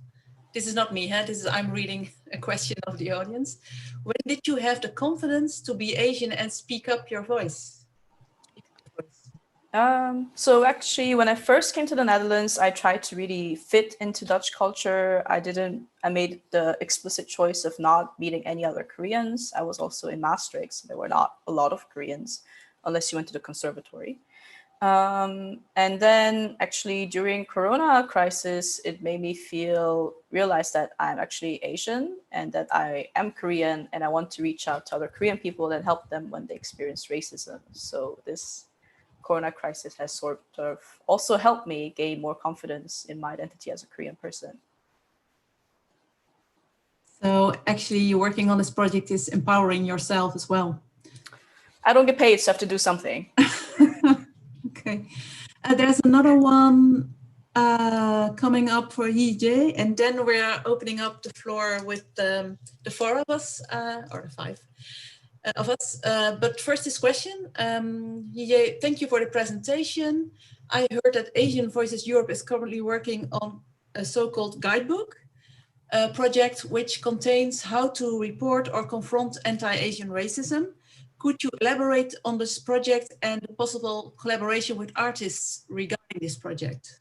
This is not me, I'm reading a question of the audience. When did you have the confidence to be Asian and speak up your voice? So actually, when I first came to the Netherlands, I tried to really fit into Dutch culture. I made the explicit choice of not meeting any other Koreans. I was also in Maastricht, so there were not a lot of Koreans, unless you went to the conservatory. And then actually during Corona crisis, it made me realize that I'm actually Asian and that I am Korean, and I want to reach out to other Korean people and help them when they experience racism. So this Corona crisis has sort of also helped me gain more confidence in my identity as a Korean person. So actually working on this project is empowering yourself as well. I don't get paid, so I have to do something. Okay. There's another one coming up for Yijie, and then we're opening up the floor with the four of us, or the five of us. But first this question, Yijie, thank you for the presentation. I heard that Asian Voices Europe is currently working on a so-called guidebook. a project which contains how to report or confront anti-Asian racism. Could you elaborate on this project and the possible collaboration with artists regarding this project?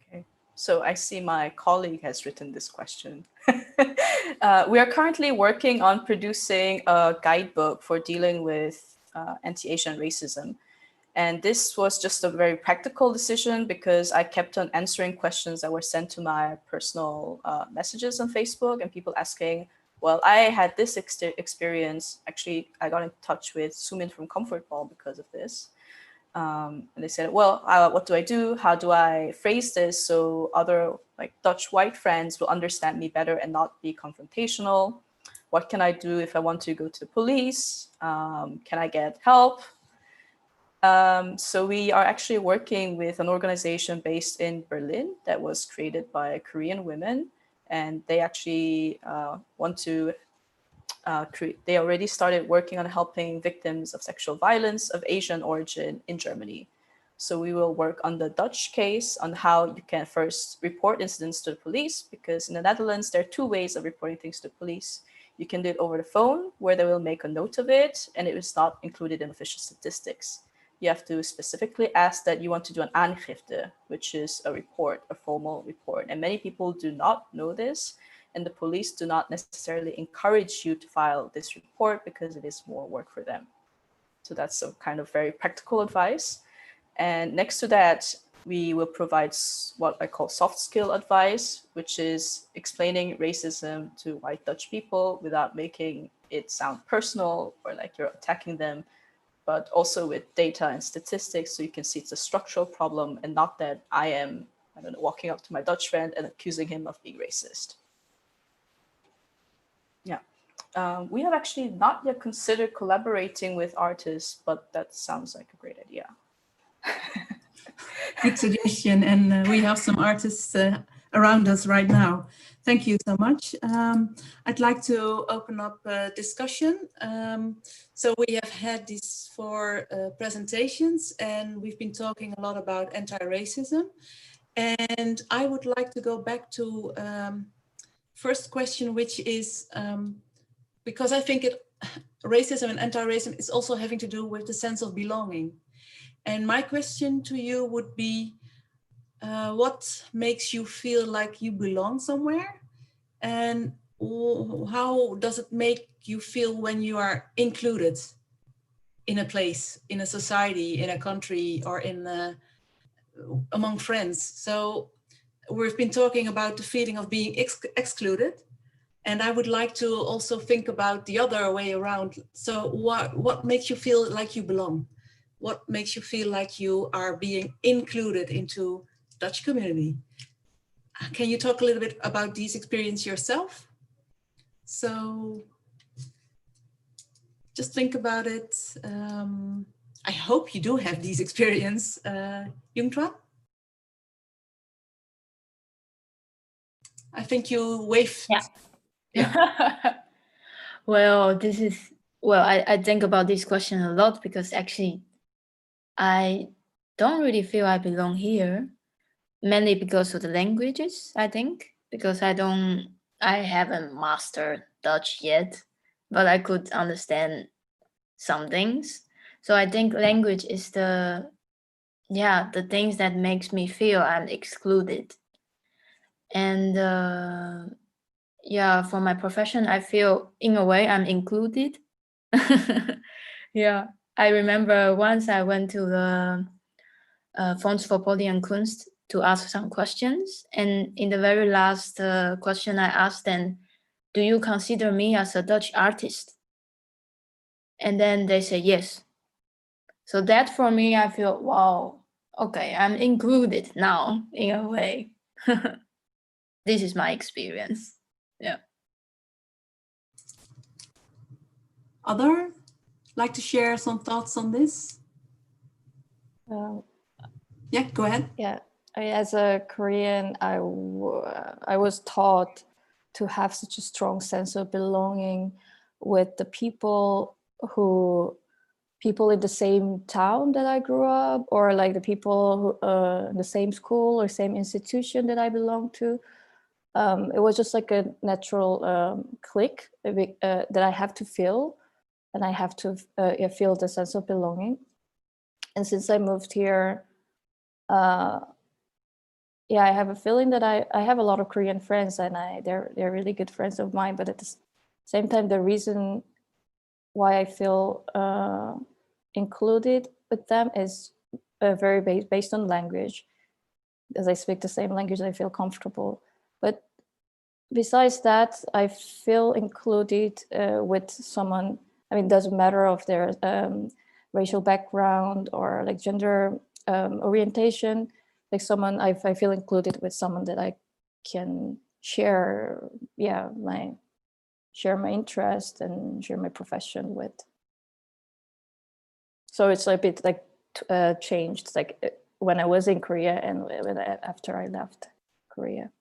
Okay, so I see my colleague has written this question. We are currently working on producing a guidebook for dealing with anti-Asian racism. And this was just a very practical decision because I kept on answering questions that were sent to my personal messages on Facebook, and people asking, well, I had this experience. Actually, I got in touch with Sumin from Comfort Ball because of this. And they said, well, what do I do? How do I phrase this so other like Dutch white friends will understand me better and not be confrontational? What can I do if I want to go to the police? Can I get help? So we are actually working with an organization based in Berlin that was created by Korean women, and they actually want to they already started working on helping victims of sexual violence of Asian origin in Germany. So we will work on the Dutch case on how you can first report incidents to the police, because in the Netherlands, there are two ways of reporting things to the police. You can do it over the phone, where they will make a note of it, and it is not included in official statistics. You have to specifically ask that you want to do an aangifte, which is a report, a formal report. And many people do not know this, and the police do not necessarily encourage you to file this report because it is more work for them. So that's a kind of very practical advice. And next to that, we will provide what I call soft skill advice, which is explaining racism to white Dutch people without making it sound personal or like you're attacking them, but also with data and statistics, so you can see it's a structural problem and not that I am, I don't know, walking up to my Dutch friend and accusing him of being racist. Yeah. We have actually not yet considered collaborating with artists, but that sounds like a great idea. Good suggestion, and we have some artists around us right now. Thank you so much. I'd like to open up a discussion. So we have had these 4 presentations, and we've been talking a lot about anti-racism. And I would like to go back to first question, which is, because I think racism and anti-racism is also having to do with the sense of belonging. And my question to you would be, what makes you feel like you belong somewhere? And how does it make you feel when you are included in a place, in a society, in a country, or in among friends? So we've been talking about the feeling of being excluded. And I would like to also think about the other way around. So what makes you feel like you belong? What makes you feel like you are being included into Dutch community? Can you talk a little bit about these experiences yourself? So just think about it. I hope you do have these experiences, Jungtran. I think you waved. Yeah. Yeah. Well, I think about this question a lot because actually I don't really feel I belong here, mainly because of the languages, I think, because I haven't mastered Dutch yet, but I could understand some things. So I think language is the things that makes me feel I'm excluded. And for my profession, I feel in a way I'm included. Yeah, I remember once I went to the Fonds for Poly and Kunst to ask some questions. And in the very last question I asked them, do you consider me as a Dutch artist? And then they say yes. So that for me, I feel, wow, okay, I'm included now in a way. This is my experience. Yeah. Other like to share some thoughts on this? Yeah, go ahead. Yeah, as a Korean, I was taught to have such a strong sense of belonging with the people in the same town that I grew up, or like the people who, in the same school or same institution that I belong to. it was just like a natural click that I have to feel, and I have to feel the sense of belonging. And since I moved here, yeah, I have a feeling that I have a lot of Korean friends, and they're really good friends of mine. But at the same time, the reason why I feel included with them is very based on language. As I speak the same language, I feel comfortable. But besides that, I feel included with someone. I mean, it doesn't matter of their racial background or like gender orientation. Like someone, I feel included with someone that I can share, yeah, my interest and share my profession with. So it's a bit like changed, like when I was in Korea and after I left Korea.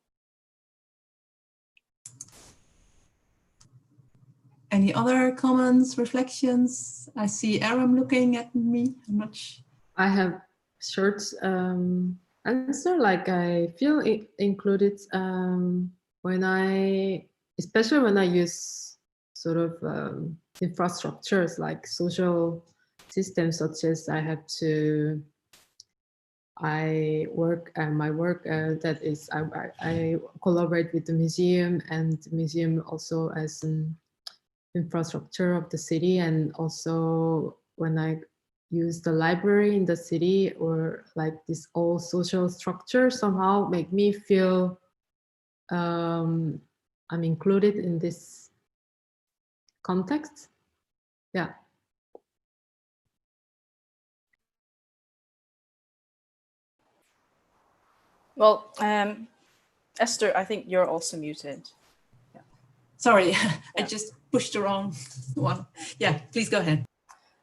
Any other comments, reflections? I see Aram looking at me. I'm not sure. I have short answer. Like I feel included especially when I use sort of infrastructures like social systems, such as my work that is I collaborate with the museum, and the museum also as an infrastructure of the city, and also when I use the library in the city, or like this all social structure somehow make me feel I'm included in this context. Yeah. Well, Esther, I think you're also muted. Yeah. Sorry, I just pushed the wrong one. Yeah, please go ahead.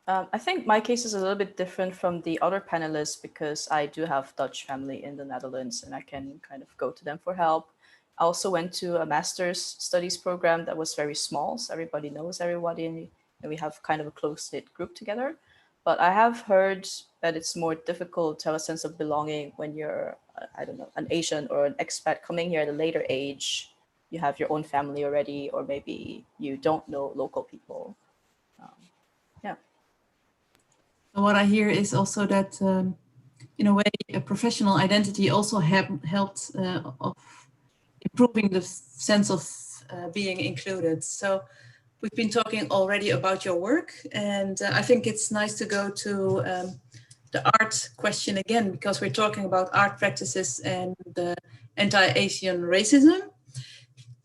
I think my case is a little bit different from the other panelists because I do have Dutch family in the Netherlands and I can kind of go to them for help. I also went to a master's studies program that was very small, so everybody knows everybody, and we have kind of a close-knit group together. But I have heard that it's more difficult to have a sense of belonging when you're, I don't know, an Asian or an expat coming here at a later age. You have your own family already, or maybe you don't know local people. Yeah. What I hear is also that, in a way, a professional identity also helped of improving the sense of being included. So we've been talking already about your work, and I think it's nice to go to the art question again, because we're talking about art practices and anti-Asian racism.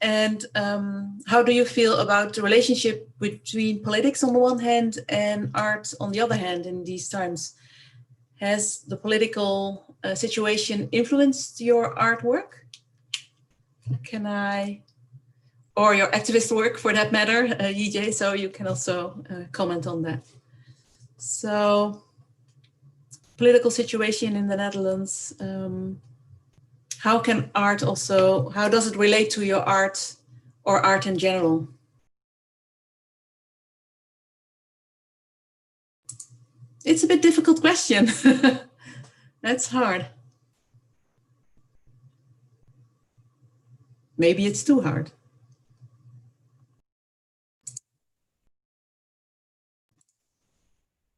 And how do you feel about the relationship between politics on the one hand and art on the other hand in these times? Has the political situation influenced your artwork? Or your activist work for that matter, EJ, so you can also comment on that. So, political situation in the Netherlands, how does it relate to your art or art in general? It's a bit difficult question. That's hard. Maybe it's too hard.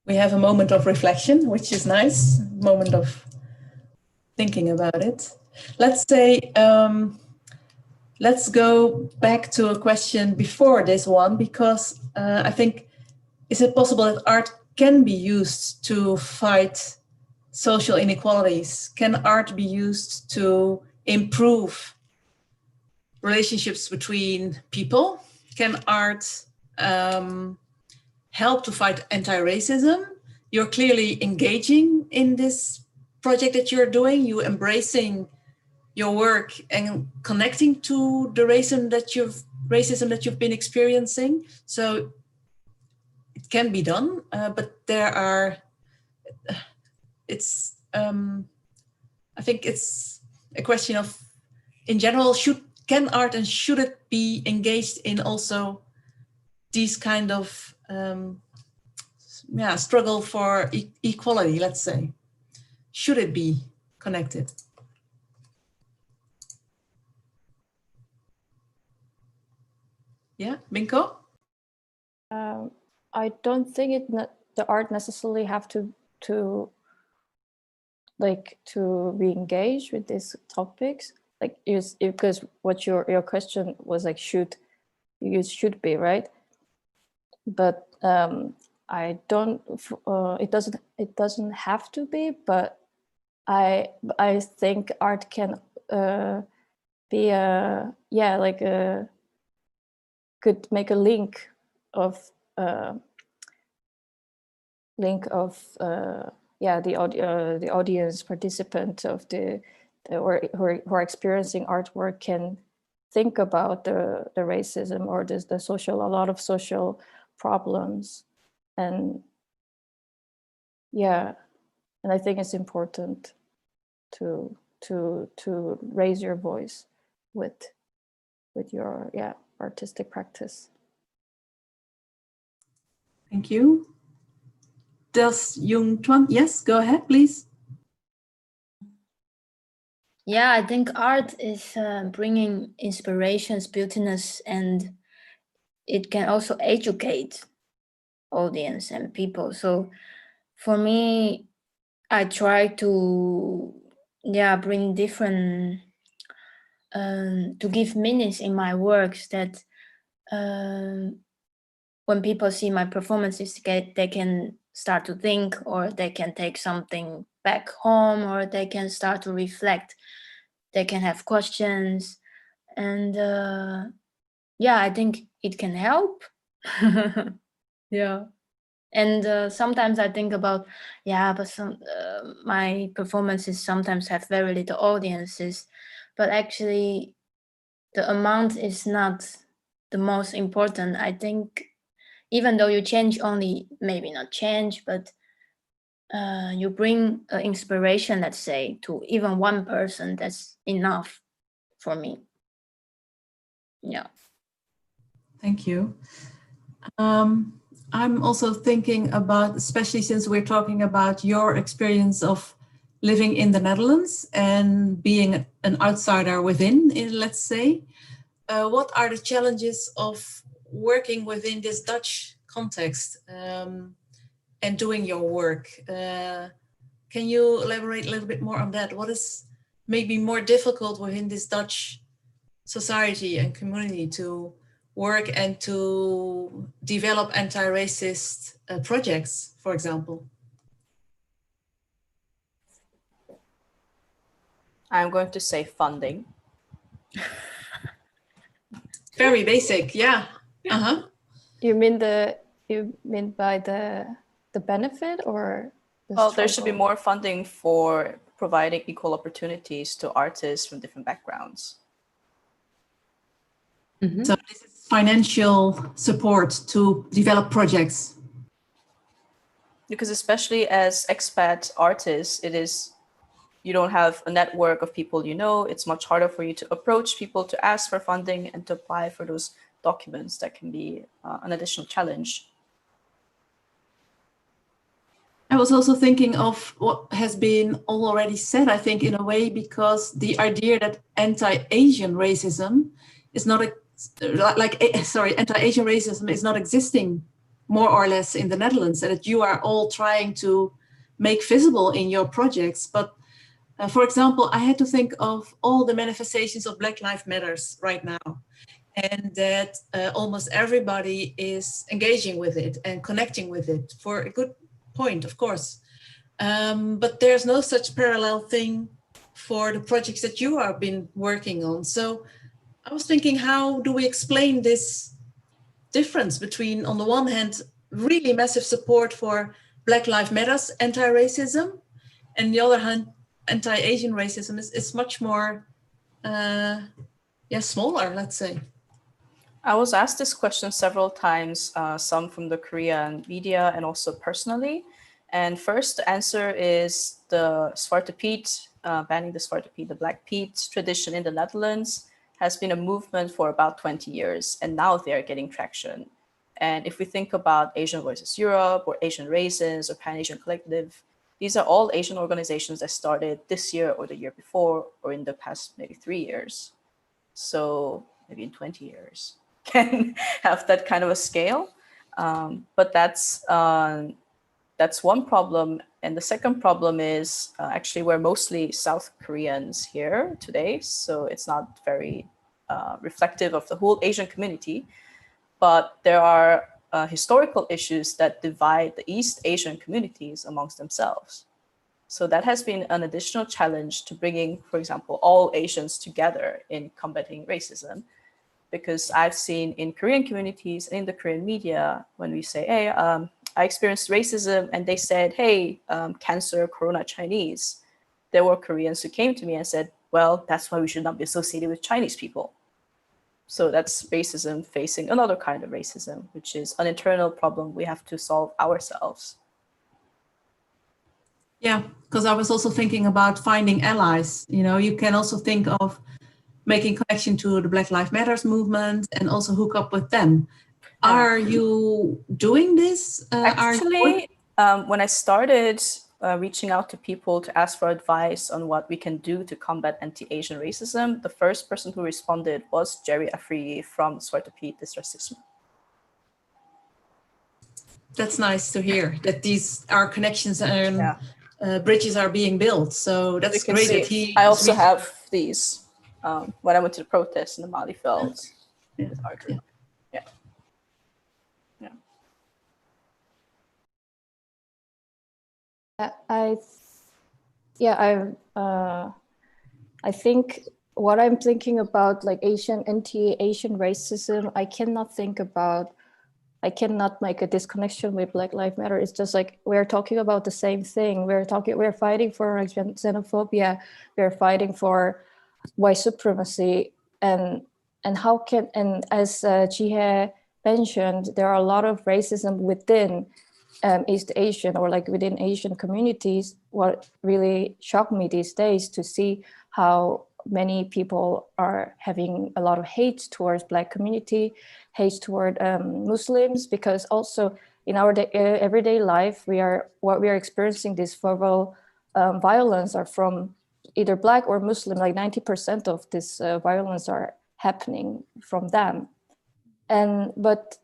We have a moment of reflection, which is nice, moment of thinking about it. Let's say, let's go back to a question before this one, because I think, is it possible that art can be used to fight social inequalities? Can art be used to improve relationships between people? Can art help to fight anti-racism? You're clearly engaging in this project that you're doing. You're embracing your work and connecting to the racism that you've been experiencing. So it can be done, but I think it's a question of, in general, can art and should it be engaged in also these kind of struggle for equality, let's say? Should it be connected? Yeah, Minko? I don't think the art necessarily have to be engaged with these topics. Like because what your question was like, should be, right? But I don't. It doesn't have to be. But I think art can be could make a link of the audience participant of or who are experiencing artwork can think about the racism or a lot of social problems, and I think it's important to raise your voice with your artistic practice. Thank you. Does Jung Tuan? Yes, go ahead, please. Yeah, I think art is bringing inspirations, beautiness, and it can also educate audience and people. So for me, I try to bring different to give meanings in my works that when people see my performances, they can start to think, or they can take something back home, or they can start to reflect. They can have questions, and I think it can help. Yeah. And sometimes I think about, but my performances sometimes have very little audiences, but actually the amount is not the most important. I think even though you change only, maybe not change, but you bring inspiration, let's say, to even one person, that's enough for me. Yeah. Thank you. I'm also thinking about, especially since we're talking about your experience of living in the Netherlands and being an outsider within, let's say, what are the challenges of working within this Dutch context and doing your work? Can you elaborate a little bit more on that? What is maybe more difficult within this Dutch society and community to work and to develop anti-racist projects, for example? I'm going to say funding. Very basic, yeah. Uh-huh. You mean by the benefit, or well, there should be more funding for providing equal opportunities to artists from different backgrounds. Mm-hmm. So this is financial support to develop projects. Because especially as expat artists, you don't have a network of people you know. It's much harder for you to approach people to ask for funding and to apply for those documents. That can be an additional challenge. I was also thinking of what has been already said, I think, in a way, because the idea that anti-Asian racism is not anti-Asian racism is not existing more or less in the Netherlands, and that you are all trying to make visible in your projects. But for example, I had to think of all the manifestations of Black Lives Matters right now, and that almost everybody is engaging with it and connecting with it for a good point, of course. But there's no such parallel thing for the projects that you have been working on. So I was thinking, how do we explain this difference between, on the one hand, really massive support for Black Lives Matters anti-racism, and the other hand, anti-Asian racism is much more, smaller, let's say. I was asked this question several times, some from the Korean media and also personally. And first, the answer is the Zwarte Piet, banning the Zwarte Piet, the Black Piet tradition in the Netherlands has been a movement for about 20 years, and now they're getting traction. And if we think about Asian Voices Europe or Asian Raisins or Pan-Asian Collective, these are all Asian organizations that started this year or the year before, or in the past maybe 3 years. So maybe in 20 years. can have that kind of a scale. But that's one problem. And the second problem is actually we're mostly South Koreans here today, so it's not very reflective of the whole Asian community. But there are historical issues that divide the East Asian communities amongst themselves. So that has been an additional challenge to bringing, for example, all Asians together in combating racism. Because I've seen in Korean communities, in the Korean media, when we say, hey, I experienced racism, and they said, hey, cancer, corona, Chinese. There were Koreans who came to me and said, well, that's why we should not be associated with Chinese people. So that's racism facing another kind of racism, which is an internal problem we have to solve ourselves. Yeah, because I was also thinking about finding allies. You know, you can also think of making connection to the Black Lives Matters movement and also hook up with them. Yeah. Are you doing this? Actually, when I started reaching out to people to ask for advice on what we can do to combat anti-Asian racism, the first person who responded was Jerry Afriyi from Zwarte Piet is Racisme. That's nice to hear that these are connections and bridges are being built. So that's great that he. I also have these when I went to the protest in the Mali Fields. Yeah. I think what I'm thinking about, like anti-Asian racism, I cannot make a disconnection with Black Lives Matter. It's just like we're talking about the same thing. We're fighting for xenophobia. We're fighting for white supremacy, and as Jihe mentioned, there are a lot of racism within East Asian or like within Asian communities. What really shocked me these days to see how many people are having a lot of hate towards Black community, hate toward Muslims, because also in our everyday life, we are experiencing this verbal violence are from either Black or Muslim. Like 90% of this violence are happening from them. But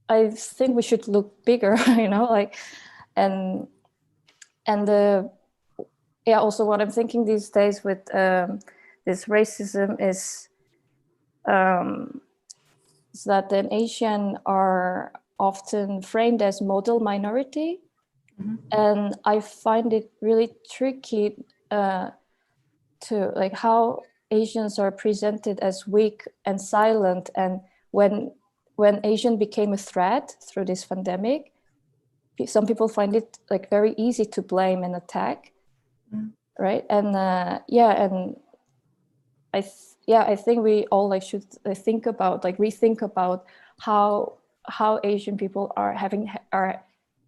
I think we should look bigger, you know, like, also what I'm thinking these days with this racism is that the Asian are often framed as model minority. Mm-hmm. And I find it really tricky to like how Asians are presented as weak and silent. And when Asian became a threat through this pandemic, some people find it like very easy to blame and attack. Right. And I think we all like should rethink about how Asian people are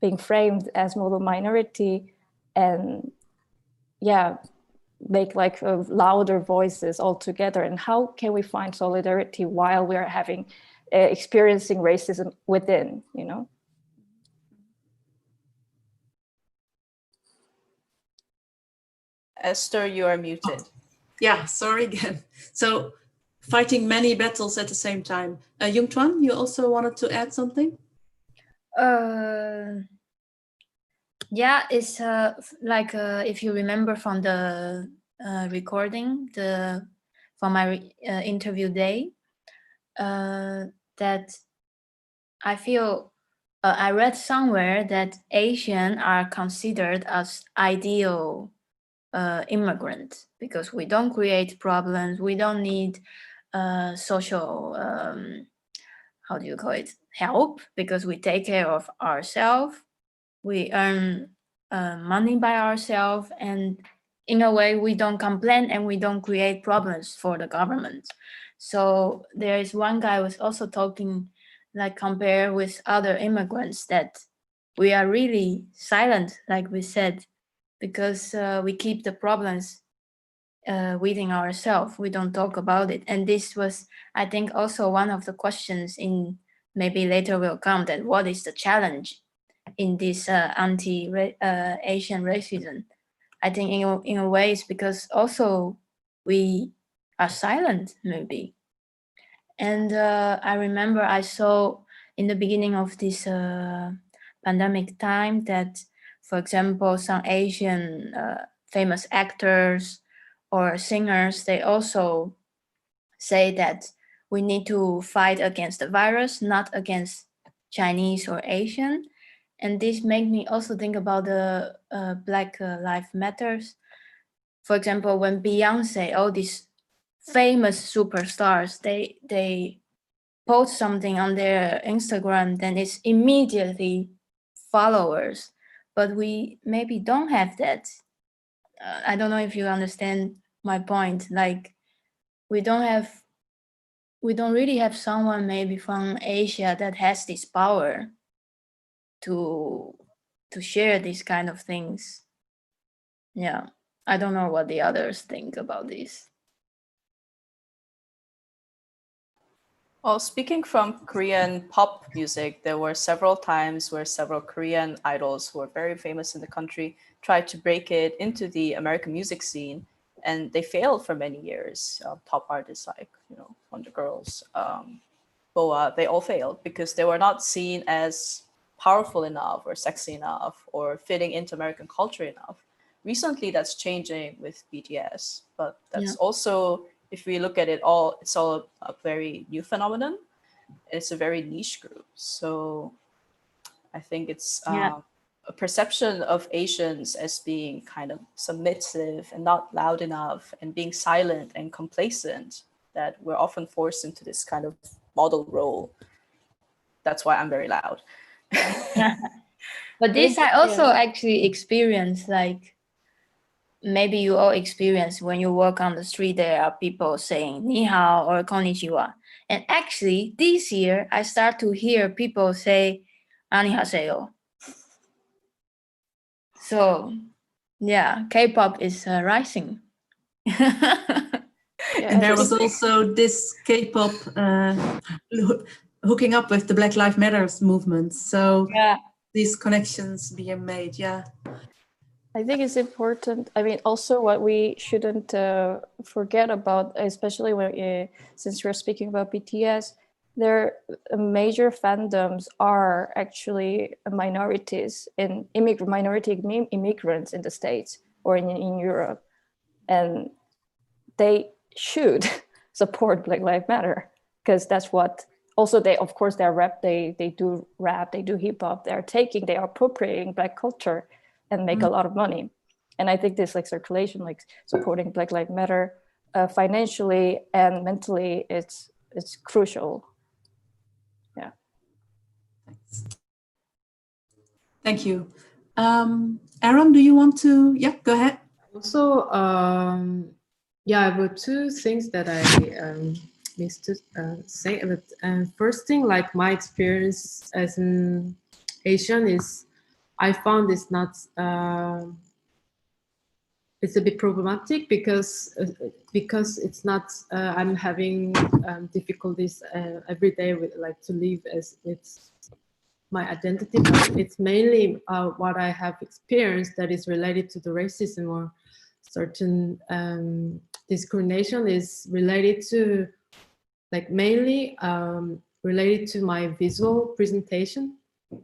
being framed as model minority, and make like louder voices all together. And how can we find solidarity while we are experiencing racism within, you know? Esther, you are muted. Oh, yeah, sorry again. So fighting many battles at the same time. Jung Tuan, you also wanted to add something? It's like if you remember from the recording, from my interview day, that I feel I read somewhere that Asian are considered as ideal immigrant because we don't create problems, we don't need social how do you call it, help, because we take care of ourselves, we earn money by ourselves, and in a way we don't complain and we don't create problems for the government. So there is one guy was also talking, like, compare with other immigrants, that we are really silent, like we said, because we keep the problems within ourselves. We don't talk about it. And this was, I think, also one of the questions in, maybe later will come, that what is the challenge in this anti-Asian racism? I think in a way it's because also we are silent, maybe. And I remember I saw in the beginning of this pandemic time that, for example, some Asian famous actors or singers, they also say that we need to fight against the virus, not against Chinese or Asian. And this made me also think about the Black Lives Matters. For example, when Beyonce, all these famous superstars, they post something on their Instagram, then it's immediately followers. But we maybe don't have that. I don't know if you understand my point. Like we don't really have someone maybe from Asia that has this power to share these kind of things. Yeah, I don't know what the others think about this. Well, speaking from Korean pop music, there were several times where several Korean idols who are very famous in the country tried to break it into the American music scene, and they failed for many years. Top artists like Wonder Girls, BoA, they all failed because they were not seen as powerful enough or sexy enough or fitting into American culture enough. Recently, that's changing with BTS, but that's also, if we look at it all, it's all a very new phenomenon. It's a very niche group. So I think it's a perception of Asians as being kind of submissive and not loud enough and being silent and complacent, that we're often forced into this kind of model role. That's why I'm very loud. But this I also actually experienced, like maybe you all experience when you walk on the street, there are people saying ni hao or konnichiwa. And actually this year I start to hear people say annyeonghaseyo. So yeah, K-pop is rising. And there was also this K-pop hooking up with the Black Lives Matters movement. So these connections being made, I think it's important. I mean, also what we shouldn't forget about, especially when since we're speaking about BTS, their major fandoms are actually minorities in minority immigrants in the States or in Europe, and they should support Black Lives Matter because that's what. Also, they of course they're rap. They do rap. They do hip hop. They are appropriating Black culture and make a lot of money. And I think this like circulation, like supporting Black Lives Matter financially and mentally, it's crucial. Yeah. Thank you. Aaron, do you want to? Yeah, go ahead. Also, there were two things that I missed to say. But first thing, like my experience as an Asian is, I found it's not. It's a bit problematic because it's not. I'm having difficulties every day with like to live as with my identity. But it's mainly what I have experienced that is related to the racism or certain discrimination is related to, like mainly related to my visual presentation.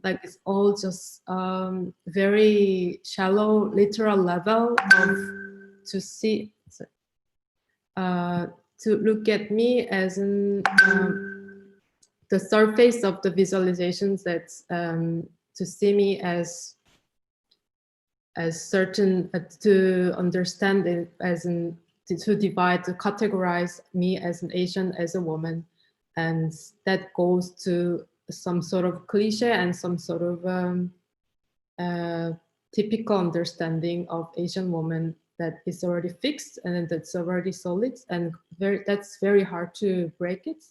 Like it's all just very shallow literal level of to see to look at me as an the surface of the visualizations, that to see me as certain, to understand it as an, to divide, to categorize me as an Asian, as a woman, and that goes to some sort of cliche and some sort of typical understanding of Asian woman that is already fixed and that's already solid, and that's very hard to break it.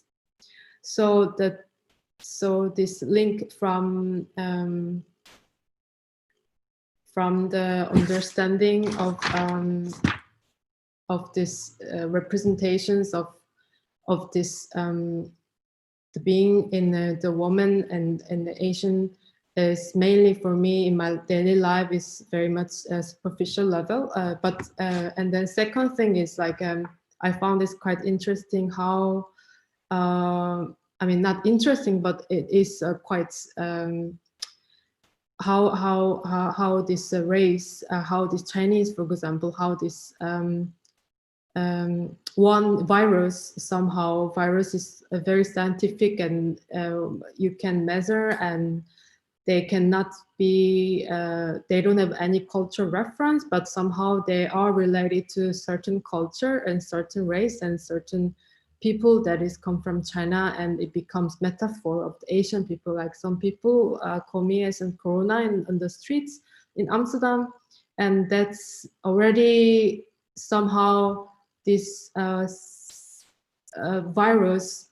So this link from the understanding of this representations of this the being in the woman and the Asian is mainly for me in my daily life is very much a superficial level. And then second thing is like I found this quite interesting how I mean, not interesting, but it is quite how this race, how this Chinese, for example, how this one virus is very scientific, and you can measure, and they cannot be, they don't have any cultural reference, but somehow they are related to certain culture and certain race and certain people that is come from China, and it becomes metaphor of the Asian people. Like some people call me as in Corona on the streets in Amsterdam, and that's already somehow this virus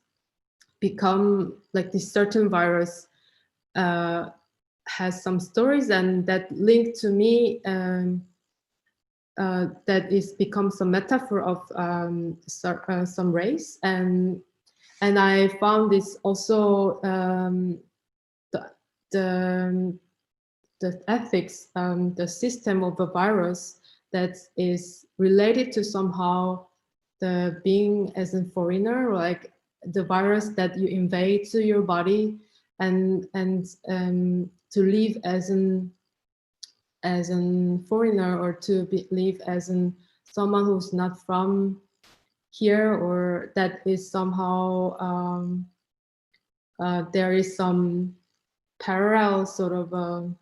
become like this certain virus has some stories, and that link to me that is becomes a metaphor of some race, and I found this also the ethics, the system of the virus that is related to somehow the being as a foreigner, like the virus that you invade to your body, and to live as an foreigner, or to live as someone who's not from here, or that is somehow there is some parallel sort of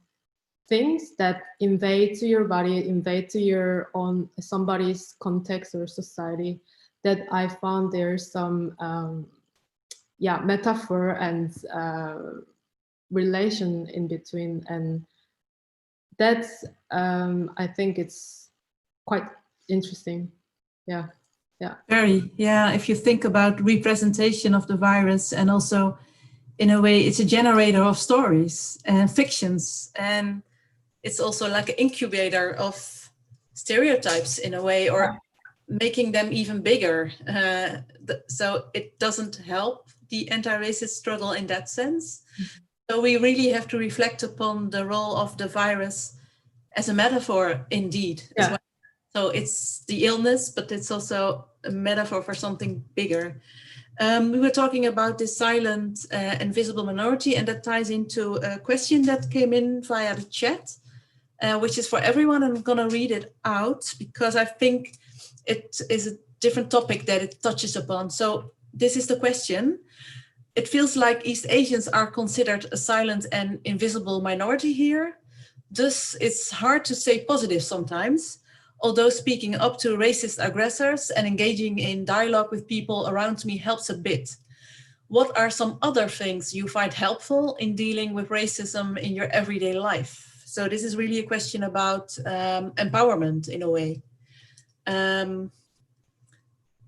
things that invade to your body, invade to your own somebody's context or society, that I found there's some metaphor and relation in between, and that's I think it's quite interesting. Yeah. Very, yeah. If you think about representation of the virus, and also in a way it's a generator of stories and fictions, and it's also like an incubator of stereotypes in a way, or making them even bigger. So it doesn't help the anti-racist struggle in that sense. So we really have to reflect upon the role of the virus as a metaphor, indeed. As well. So it's the illness, but it's also a metaphor for something bigger. We were talking about this silent and visible minority, and that ties into a question that came in via the chat, which is for everyone. I'm going to read it out because I think it is a different topic that it touches upon. So this is the question. It feels like East Asians are considered a silent and invisible minority here. Thus, it's hard to say positive sometimes, although speaking up to racist aggressors and engaging in dialogue with people around me helps a bit. What are some other things you find helpful in dealing with racism in your everyday life? So this is really a question about empowerment in a way.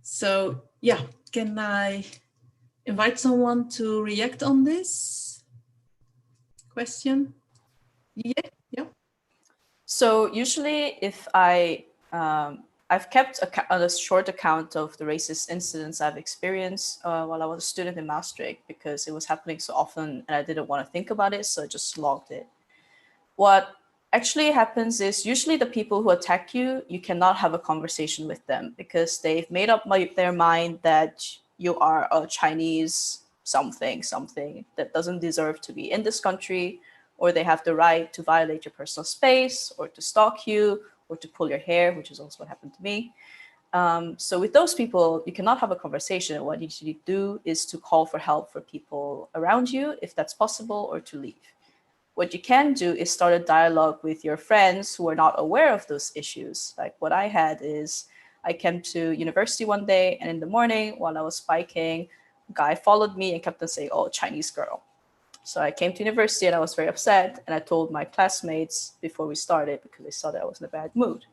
So yeah, can I invite someone to react on this question? Yeah. So usually if I've kept a short account of the racist incidents I've experienced while I was a student in Maastricht, because it was happening so often and I didn't want to think about it, so I just logged it. What actually happens is usually the people who attack you, you cannot have a conversation with them because they've made up their mind that you are a Chinese something that doesn't deserve to be in this country, or they have the right to violate your personal space, or to stalk you, or to pull your hair, which is also what happened to me. So with those people, you cannot have a conversation. What you usually do is to call for help for people around you, if that's possible, or to leave. What you can do is start a dialogue with your friends who are not aware of those issues. Like what I had is, I came to university one day, and in the morning while I was biking, a guy followed me and kept on saying, "Oh, Chinese girl." So I came to university and I was very upset, and I told my classmates before we started because they saw that I was in a bad mood.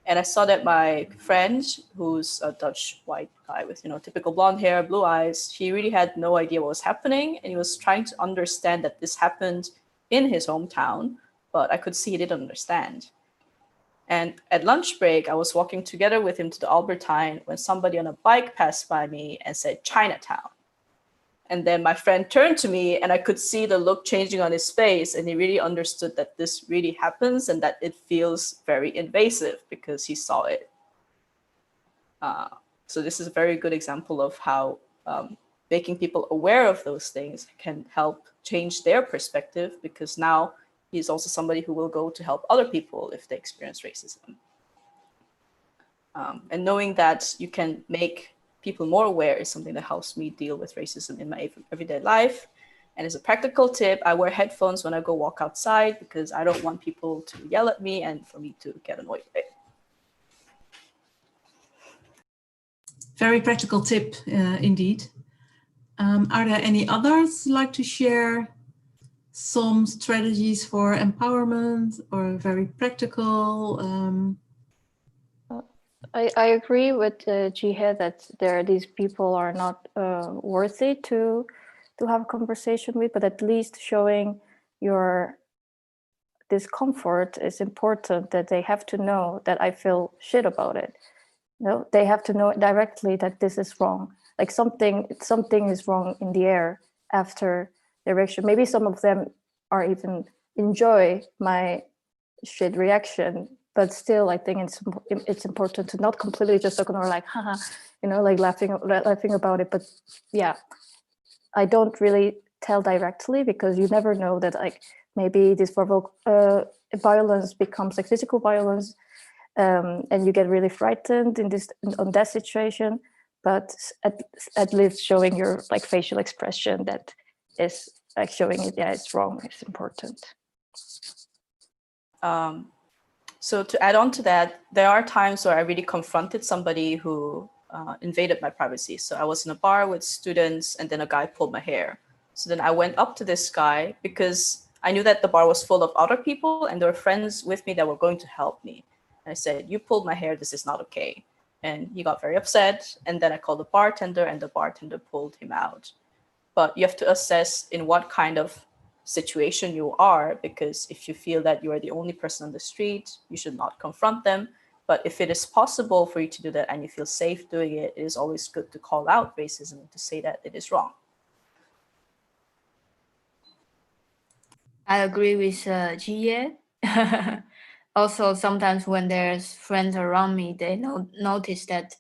And I saw that my friend, who's a Dutch white guy with, typical blonde hair, blue eyes, he really had no idea what was happening, and he was trying to understand that this happened in his hometown, but I could see he didn't understand. And at lunch break, I was walking together with him to the Albertine when somebody on a bike passed by me and said Chinatown. And then my friend turned to me and I could see the look changing on his face, and he really understood that this really happens and that it feels very invasive because he saw it. So this is a very good example of how making people aware of those things can help change their perspective, because now he's also somebody who will go to help other people if they experience racism. And knowing that you can make people more aware is something that helps me deal with racism in my everyday life. And as a practical tip, I wear headphones when I go walk outside because I don't want people to yell at me and for me to get annoyed by it. Very practical tip, indeed. Are there any others like to share some strategies for empowerment or very practical? I agree with Jihad that these people are not worthy to have a conversation with, but at least showing your discomfort is important, that they have to know that I feel shit about it. No, they have to know directly that this is wrong. Like something is wrong in the air after the reaction. Maybe some of them are even enjoy my shit reaction, but still I think it's important to not completely just ignore, like, haha, you know, like laughing about it. But yeah, I don't really tell directly, because you never know that, like, maybe this verbal violence becomes like physical violence, and you get really frightened on that situation. But at least showing your like facial expression that is like showing it, yeah, it's wrong, it's important. So to add on to that, there are times where I really confronted somebody who invaded my privacy. So I was in a bar with students and then a guy pulled my hair. So then I went up to this guy because I knew that the bar was full of other people and there were friends with me that were going to help me. And I said, "You pulled my hair, this is not okay." And he got very upset. And then I called the bartender and the bartender pulled him out. But you have to assess in what kind of situation you are, because if you feel that you are the only person on the street, you should not confront them. But if it is possible for you to do that and you feel safe doing it, it is always good to call out racism and to say that it is wrong. I agree with Jie. Also, sometimes when there's friends around me, they notice that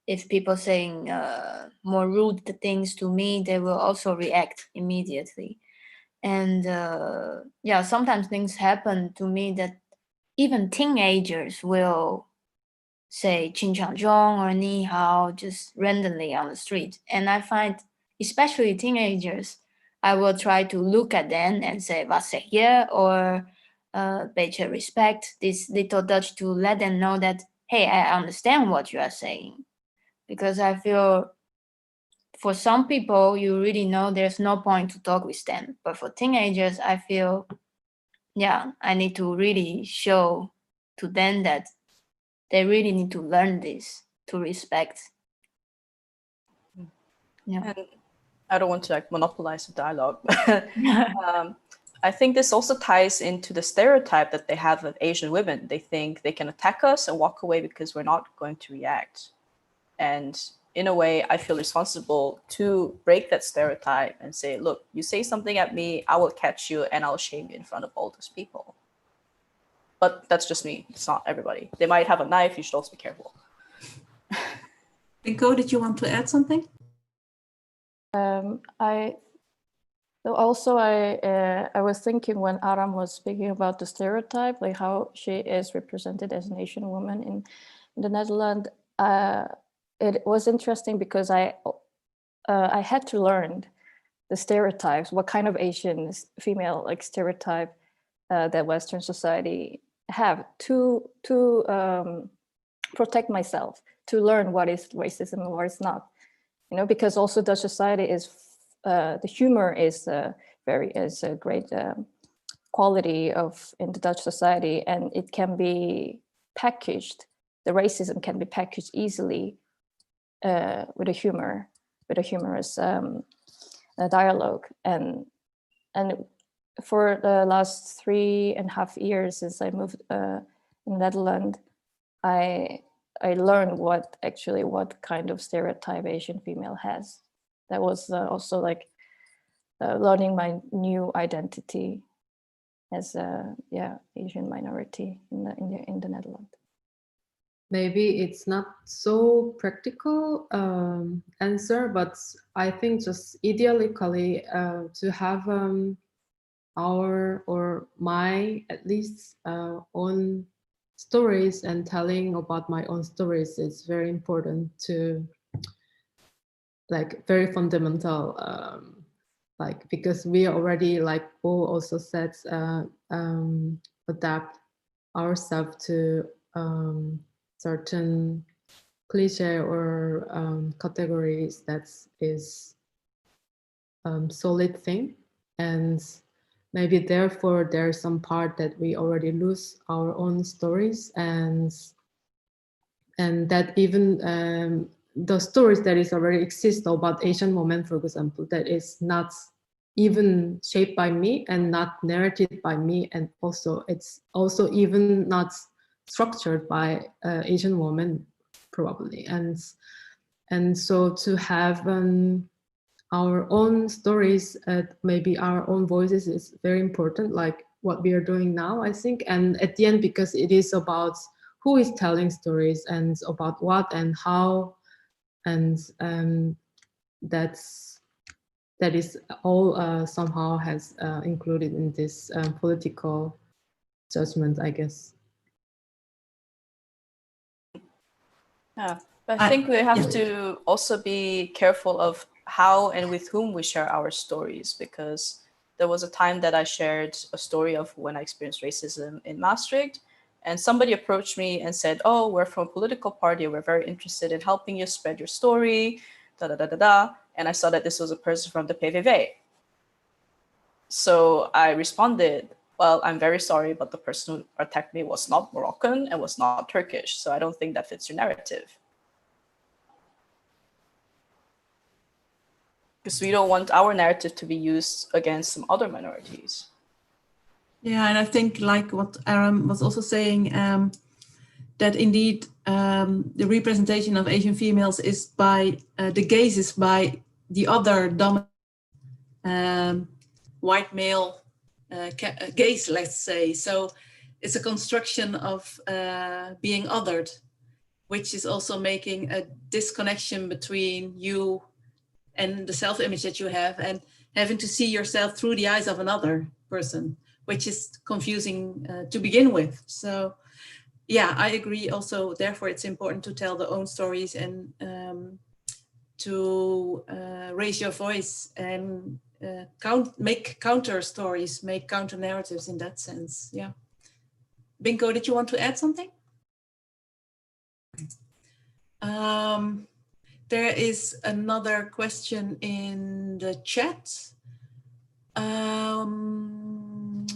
if people saying more rude things to me, they will also react immediately. And yeah, sometimes things happen to me that even teenagers will say "Qin Chang Zhong" or "Ni Hao" just randomly on the street. And I find, especially teenagers, I will try to look at them and say "Was zeg je?" or "Beetje respect," this little Dutch, to let them know that, hey, I understand what you are saying. Because I feel for some people, you really know there's no point to talk with them. But for teenagers, I feel, yeah, I need to really show to them that they really need to learn this, to respect. Yeah. And I don't want to like monopolize the dialogue. I think this also ties into the stereotype that they have of Asian women. They think they can attack us and walk away because we're not going to react. And in a way, I feel responsible to break that stereotype and say, look, you say something at me, I will catch you and I'll shame you in front of all those people. But that's just me. It's not everybody. They might have a knife. You should also be careful. Binko, did you want to add something? I was thinking when Aram was speaking about the stereotype, like how she is represented as an Asian woman in the Netherlands. It was interesting because I had to learn the stereotypes, what kind of Asian female like stereotype that Western society have to protect myself, to learn what is racism and what is not. You know, because also Dutch society is the humor is a great quality in the Dutch society, and it can be packaged. The racism can be packaged easily with a humorous dialogue, and for the last 3.5 years since I moved in the Netherlands, I learned what kind of stereotype Asian female has. That was also like learning my new identity as a Asian minority in the Netherlands. maybe it's not so practical answer, but I think just ideally to have our or my at least own stories and telling about my own stories is very important to, like, very fundamental, like, because we already, like Bo also said, adapt ourselves to certain cliche or categories that is solid thing, and maybe therefore there's some part that we already lose our own stories, and that even the stories that is already exist about Asian women, for example, that is not even shaped by me and not narrated by me, and also it's also even not structured by Asian women probably, and so to have our own stories, maybe our own voices is very important, like what we are doing now, I think. And at the end, because it is about who is telling stories and about what and how, and that is all somehow has included in this political judgment, I guess. Yeah, but I think we have to also be careful of how and with whom we share our stories, because there was a time that I shared a story of when I experienced racism in Maastricht, and somebody approached me and said, "Oh, we're from a political party. We're very interested in helping you spread your story, da da da da da." And I saw that this was a person from the PVV. So I responded, "Well, I'm very sorry, but the person who attacked me was not Moroccan and was not Turkish, so I don't think that fits your narrative." Because we don't want our narrative to be used against some other minorities. Yeah, and I think, like what Aram was also saying, that indeed the representation of Asian females is by the gaze is by the other dominant white male gaze, let's say. So it's a construction of being othered, which is also making a disconnection between you and the self-image that you have, and having to see yourself through the eyes of another person, which is confusing to begin with. So yeah, I agree also. Therefore, it's important to tell their own stories and to raise your voice and make counter stories, make counter narratives in that sense. Yeah. Binko, did you want to add something? There is another question in the chat.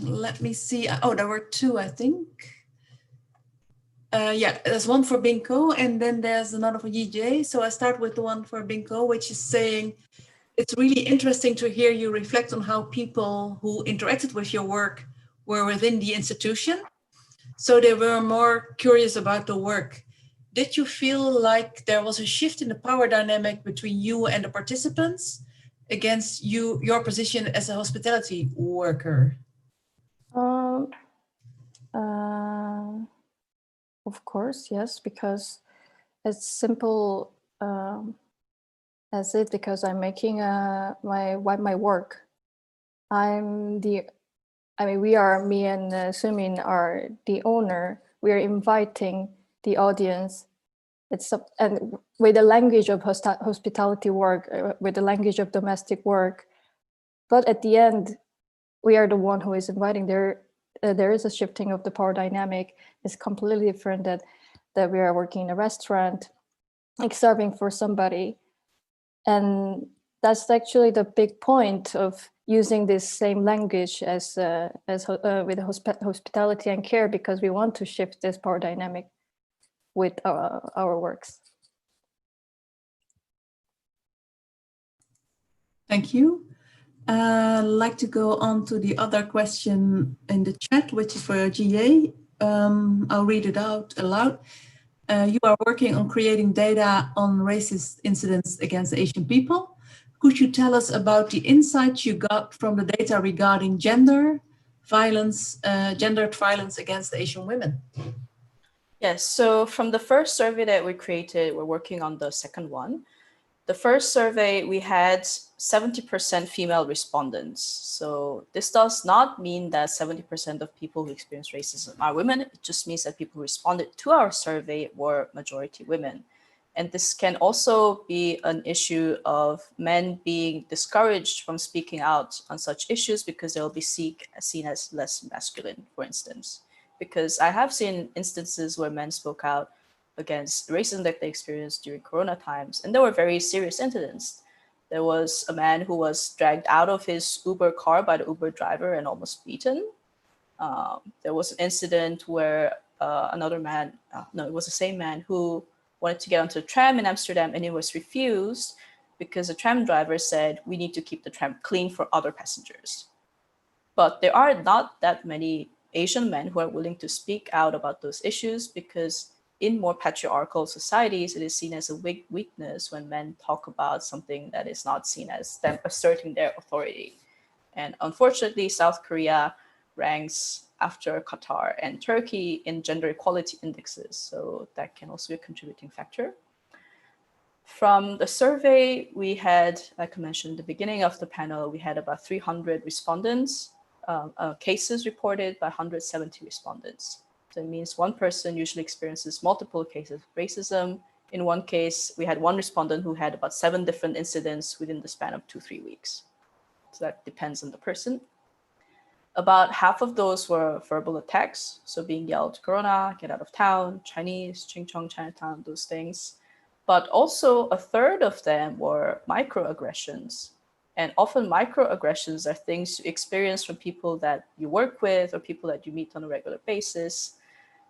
Let me see. Oh, there were two, I think. Yeah, there's one for Binko, and then there's another for YJ. So I start with the one for Binko, which is saying, it's really interesting to hear you reflect on how people who interacted with your work were within the institution. So they were more curious about the work. Did you feel like there was a shift in the power dynamic between you and the participants against your position as a hospitality worker? Of course, yes, because it's simple as it, because I'm making my work. Me and Sumin are the owner. We are inviting the audience. And with the language of hospitality work, with the language of domestic work. But at the end, we are the one who is inviting. There is a shifting of the power dynamic. It's completely different that we are working in a restaurant, like serving for somebody. And that's actually the big point of using this same language as with hospitality and care, because we want to shift this power dynamic with our works. Thank you. I'd like to go on to the other question in the chat, which is for GA. I'll read it out aloud. You are working on creating data on racist incidents against Asian people. Could you tell us about the insights you got from the data regarding gendered violence against Asian women? Yes, so from the first survey that we created, we're working on the second one. The first survey, we had 70% female respondents. So this does not mean that 70% of people who experience racism are women. It just means that people who responded to our survey were majority women. And this can also be an issue of men being discouraged from speaking out on such issues because they'll be seen as less masculine, for instance. Because I have seen instances where men spoke out against racism that they experienced during Corona times, and there were very serious incidents. There was a man who was dragged out of his Uber car by the Uber driver and almost beaten. There was an incident where another man, no, it was the same man who wanted to get onto a tram in Amsterdam and it was refused because the tram driver said, we need to keep the tram clean for other passengers. But there are not that many Asian men who are willing to speak out about those issues because in more patriarchal societies, it is seen as a weakness when men talk about something that is not seen as them asserting their authority. And unfortunately, South Korea ranks after Qatar and Turkey in gender equality indexes. So that can also be a contributing factor. From the survey, we had, like I mentioned at the beginning of the panel, we had about 300 respondents, cases reported by 170 respondents. So it means one person usually experiences multiple cases of racism. In one case, we had one respondent who had about 7 different incidents within the span of 2-3 weeks. So that depends on the person. About half of those were verbal attacks. So being yelled, Corona, get out of town, Chinese, Ching Chong, Chinatown, those things. But also a third of them were microaggressions. And often microaggressions are things you experience from people that you work with or people that you meet on a regular basis.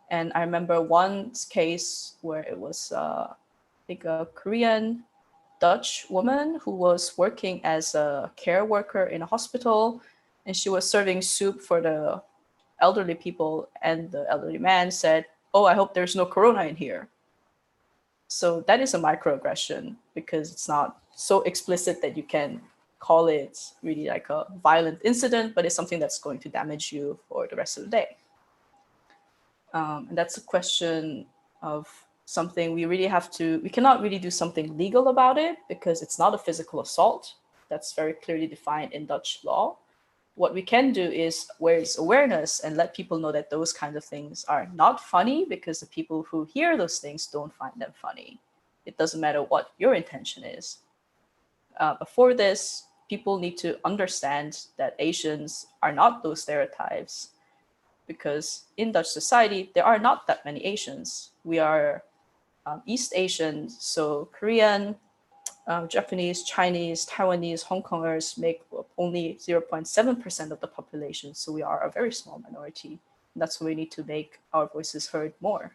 And I remember one case where it was, I think, a Korean Dutch woman who was working as a care worker in a hospital, and she was serving soup for the elderly people. And the elderly man said, "Oh, I hope there's no Corona in here." So that is a microaggression because it's not so explicit that you can call it really like a violent incident, but it's something that's going to damage you for the rest of the day. And that's a question of something we really have to, we cannot really do something legal about it because it's not a physical assault. That's very clearly defined in Dutch law. What we can do is raise awareness and let people know that those kinds of things are not funny because the people who hear those things don't find them funny. It doesn't matter what your intention is. Before this, people need to understand that Asians are not those stereotypes because in Dutch society, there are not that many Asians. We are East Asian, so Korean, Japanese, Chinese, Taiwanese, Hong Kongers make only 0.7% of the population. So we are a very small minority. And that's why we need to make our voices heard more.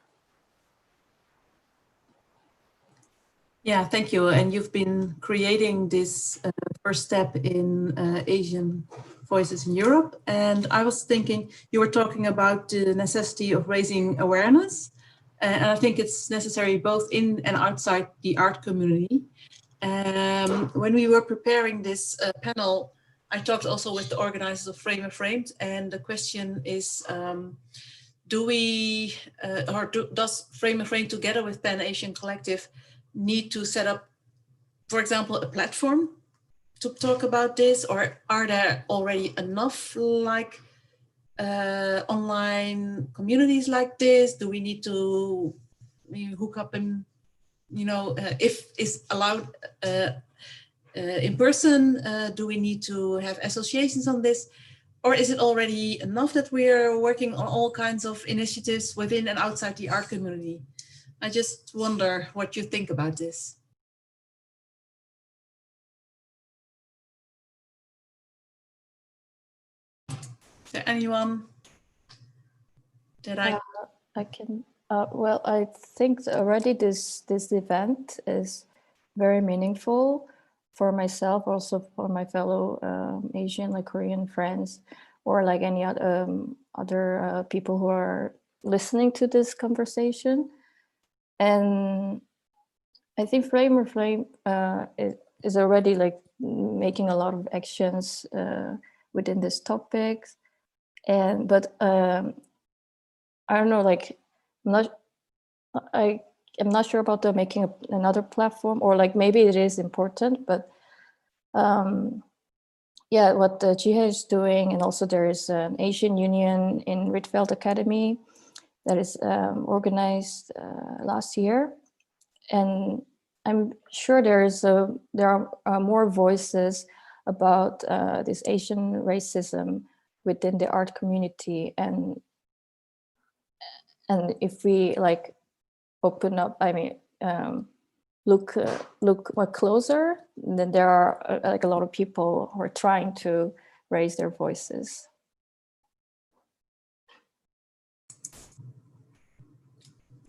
Yeah, thank you. And you've been creating this first step in Asian Voices in Europe. And I was thinking, you were talking about the necessity of raising awareness. And I think it's necessary both in and outside the art community. When we were preparing this panel, I talked also with the organizers of Frame and Framed. And the question is, does Frame and Frame together with Pan Asian Collective need to set up, for example, a platform to talk about this, or are there already enough like online communities like this? Do we need to hook up and, if it's allowed in person, do we need to have associations on this? Or is it already enough that we're working on all kinds of initiatives within and outside the art community? I just wonder what you think about this. Is there anyone that I can, well, I think already this event is very meaningful for myself, also for my fellow Asian, like Korean friends, or like any other people who are listening to this conversation. And I think Frame or Flame is already like making a lot of actions within this topic. But I don't know, like I am not sure about the making another platform, or like maybe it is important, but yeah, what the Jihe is doing, and also there is an Asian Union in Rietveld Academy that is organized last year, and I'm sure there are more voices about this Asian racism within the art community, and if we like open up, I mean, look more closer, then there are like a lot of people who are trying to raise their voices.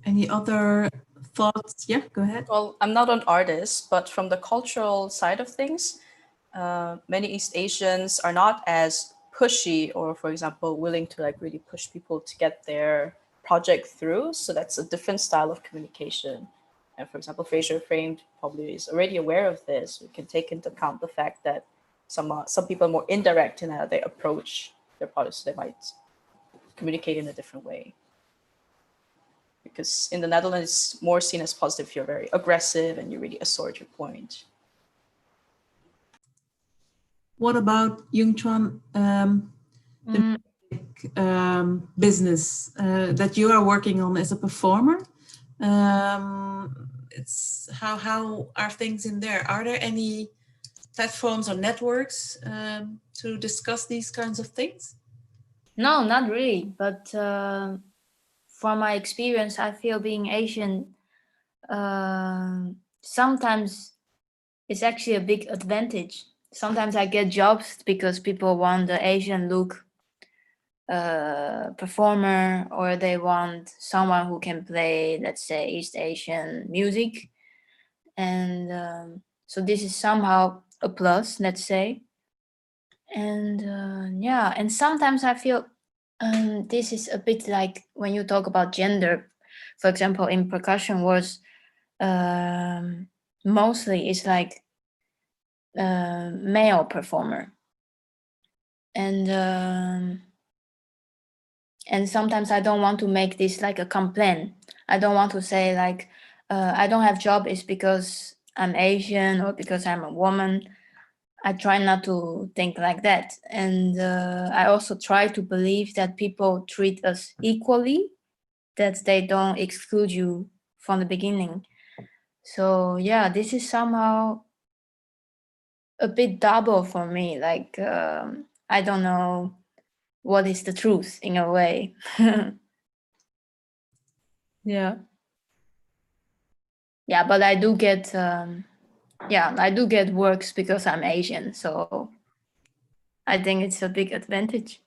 Any other thoughts? Yeah, go ahead. Well, I'm not an artist, but from the cultural side of things, many East Asians are not as pushy, or for example, willing to like really push people to get their project through. So that's a different style of communication. And for example, Fraser Framed probably is already aware of this. We can take into account the fact that some people are more indirect in how they approach their products. They might communicate in a different way. Because in the Netherlands, it's more seen as positive if you're very aggressive and you really assert your point. What about Yungchuan, the business that you are working on as a performer? It's how are things in there? Are there any platforms or networks to discuss these kinds of things? No, not really. But from my experience, I feel being Asian sometimes it's actually a big advantage. Sometimes I get jobs because people want the Asian look performer, or they want someone who can play, let's say, East Asian music. And so this is somehow a plus, let's say. And yeah, and sometimes I feel this is a bit like when you talk about gender. For example, in percussion words, mostly it's like male performer. And sometimes I don't want to make this like a complaint. I don't want to say like, I don't have job is because I'm Asian or because I'm a woman. I try not to think like that. And I also try to believe that people treat us equally, that they don't exclude you from the beginning. So yeah, this is somehow a bit double for me. Like, I don't know what is the truth in a way. Yeah. Yeah, but I do get I do get works because I'm Asian, so I think it's a big advantage.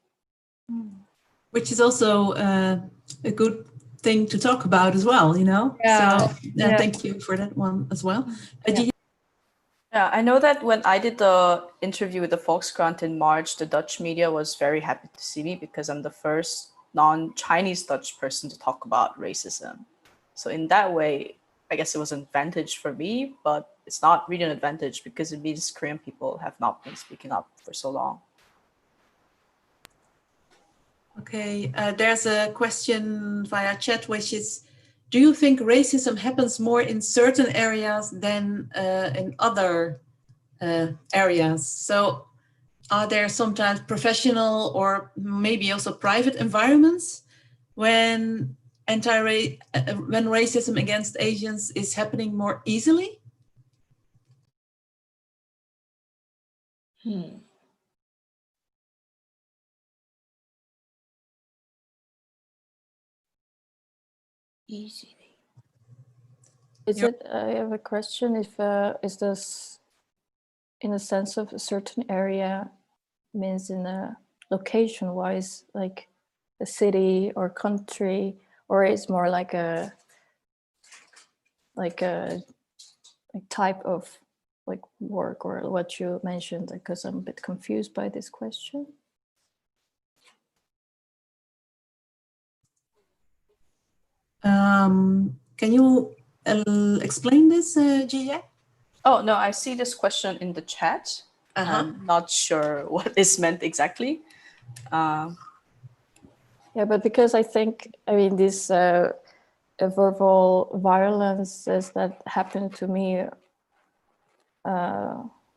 Which is also a good thing to talk about as well, you know? Yeah. So thank you for that one as well. Yeah, I know that when I did the interview with the Volkskrant in March, the Dutch media was very happy to see me because I'm the first non-Chinese Dutch person to talk about racism. So in that way, I guess it was an advantage for me, but it's not really an advantage because it means Korean people have not been speaking up for so long. Okay, there's a question via chat, which is, do you think racism happens more in certain areas than in other areas? So are there sometimes professional or maybe also private environments when racism against Asians is happening more easily? Easily. Is it? I have a question. If is this in a sense of a certain area means in a location-wise, like a city or country, or is more like a type of like work, or what you mentioned? Because I'm a bit confused by this question. Can you explain this, Jia? Oh, no, I see this question in the chat. I'm not sure what is meant exactly. Yeah, but because I think, I mean, this verbal violences that happened to me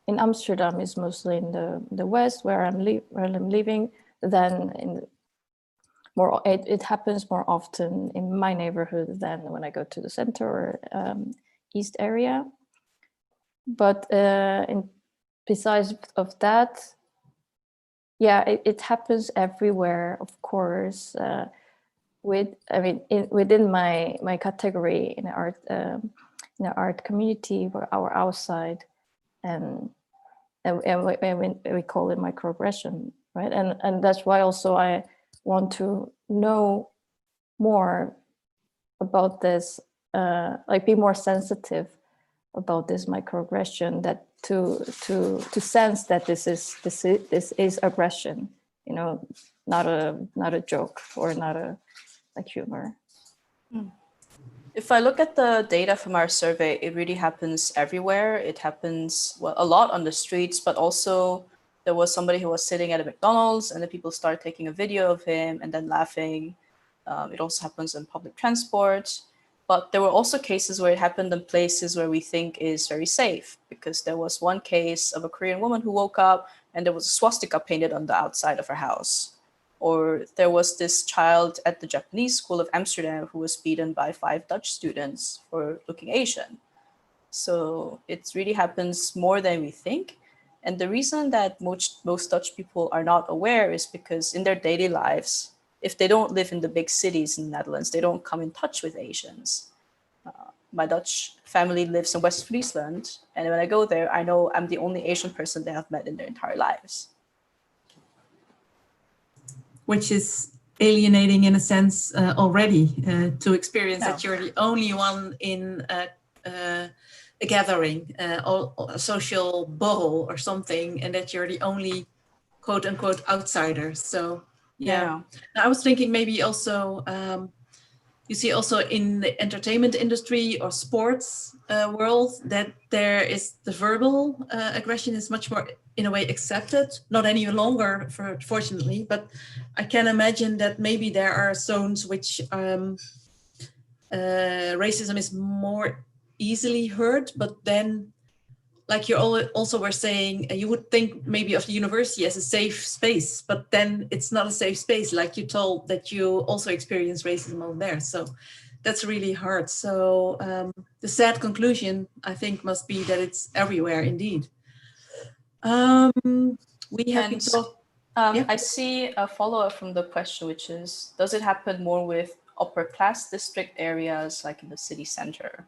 in Amsterdam is mostly in the West, where I'm living. Then it happens more often in my neighborhood than when I go to the center or East area. But besides of that, yeah, it happens everywhere, of course. Within my category in the art community or outside, and we call it microaggression, right? And that's why also I want to know more about this, like be more sensitive about this microaggression, that to sense that this is aggression, you know, not a joke or not a like humor. If I look at the data from our survey, it really happens everywhere. It happens a lot on the streets, but also there was somebody who was sitting at a McDonald's and the people start taking a video of him and then laughing. It also happens in public transport. But there were also cases where it happened in places where we think is very safe, because there was one case of a Korean woman who woke up and there was a swastika painted on the outside of her house. Or there was this child at the Japanese school of Amsterdam who was beaten by 5 Dutch students for looking Asian. So it really happens more than we think. And the reason that most Dutch people are not aware is because in their daily lives, if they don't live in the big cities in the Netherlands, they don't come in touch with Asians. My Dutch family lives in West Friesland, and when I go there, I know I'm the only Asian person they have met in their entire lives. Which is alienating in a sense already, to experience that you're the only one in a gathering, a social bubble or something, and that you're the only quote unquote outsider. So yeah. I was thinking maybe also you see also in the entertainment industry or sports world that there is the verbal aggression is much more in a way accepted, not any longer fortunately, but I can imagine that maybe there are zones which racism is more easily heard, but then like you also were saying, you would think maybe of the university as a safe space, but then it's not a safe space, like you told that you also experience racism over there. So that's really hard. So the sad conclusion, I think, must be that it's everywhere indeed. We have I see a follow-up from the question, which is, does it happen more with upper class district areas like in the city center?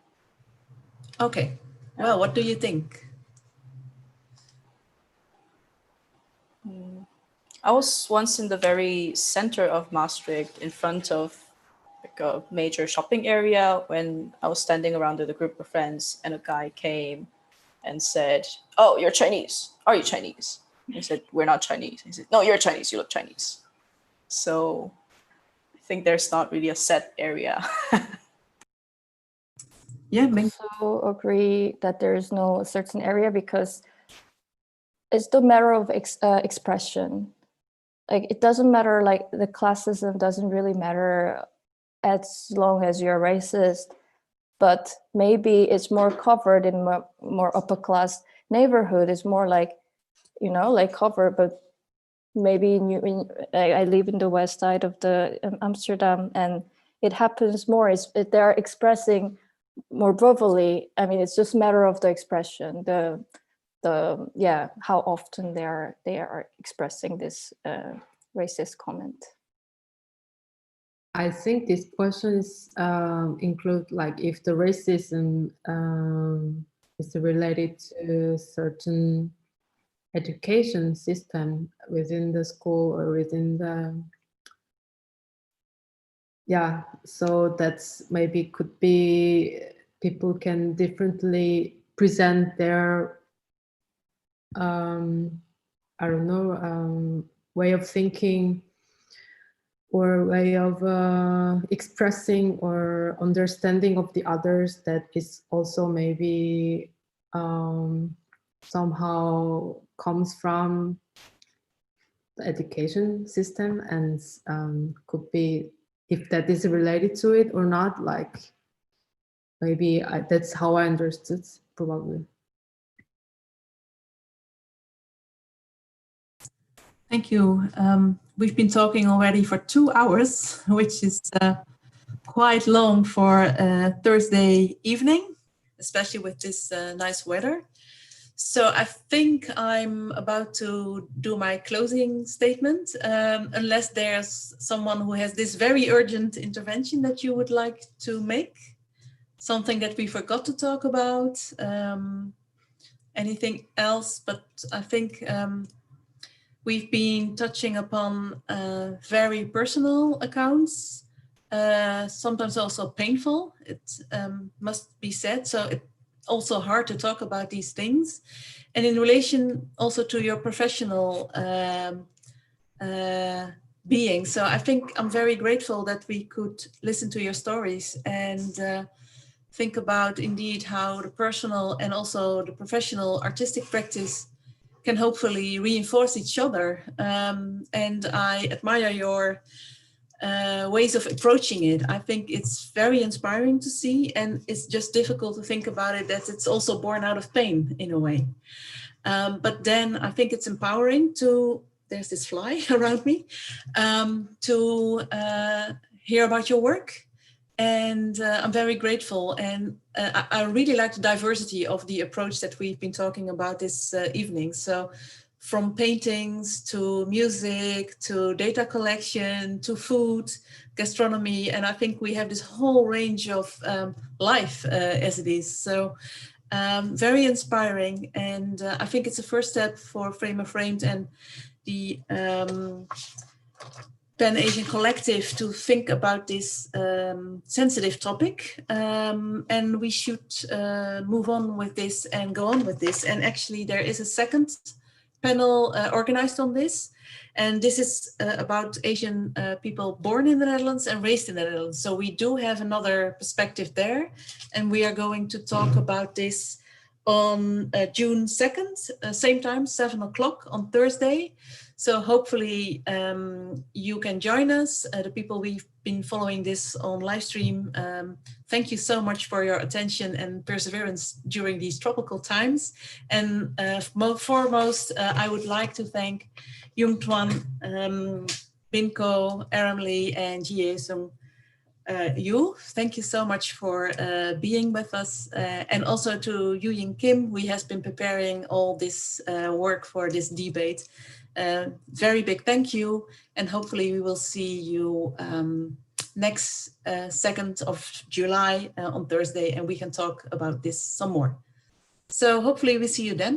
Okay. Well, what do you think? I was once in the very center of Maastricht, in front of like a major shopping area, when I was standing around with a group of friends and a guy came and said, "Oh, you're Chinese. Are you Chinese?" I said, "We're not Chinese." He said, "No, you're Chinese. You look Chinese." So I think there's not really a set area. Yeah, I also agree that there is no certain area, because it's the matter of expression. Like it doesn't matter, like the classism doesn't really matter as long as you're racist, but maybe it's more covered in more upper class neighborhood. It's more like, you know, like covered, but maybe I live in the west side of the Amsterdam, and it happens more. They're expressing more verbally. I mean, it's just a matter of the expression, how often they are expressing this racist comment. I think these questions include like if the racism is related to certain education system within the school or within the so that's maybe could be people can differently present their I don't know way of thinking or way of expressing or understanding of the others that is also maybe somehow comes from the education system and could be if that is related to it or not. Like maybe that's how I understood probably. Thank you. We've been talking already for 2 hours, which is quite long for Thursday evening, especially with this nice weather. So I think I'm about to do my closing statement, unless there's someone who has this very urgent intervention that you would like to make, something that we forgot to talk about, anything else. But I think we've been touching upon very personal accounts, sometimes also painful, it must be said. So it's also hard to talk about these things. And in relation also to your professional being. So I think I'm very grateful that we could listen to your stories and think about indeed how the personal and also the professional artistic practice can hopefully reinforce each other. And I admire your ways of approaching it. I think it's very inspiring to see, and it's just difficult to think about it that it's also born out of pain in a way. But then I think it's empowering to, there's this fly around me, to hear about your work. And I'm very grateful. And I really like the diversity of the approach that we've been talking about this evening. So from paintings to music, to data collection, to food, gastronomy. And I think we have this whole range of life as it is. So very inspiring. And I think it's a first step for Frame of Framed and the Pan-Asian Collective to think about this sensitive topic, and we should move on with this and go on with this. And actually there is a second panel organized on this, and this is about Asian people born in the Netherlands and raised in the Netherlands. So we do have another perspective there, and we are going to talk about this on June 2nd, same time, 7 o'clock on Thursday. So hopefully you can join us, the people we've been following this on live stream. Thank you so much for your attention and perseverance during these tropical times. And foremost, I would like to thank Yung Tuan, Binko, Aram Lee, and Jie Sung Yu. Thank you so much for being with us. And also to Yu Ying Kim, who has been preparing all this work for this debate. Very big thank you, and hopefully we will see you next 2nd of July on Thursday, and we can talk about this some more. So hopefully we see you then.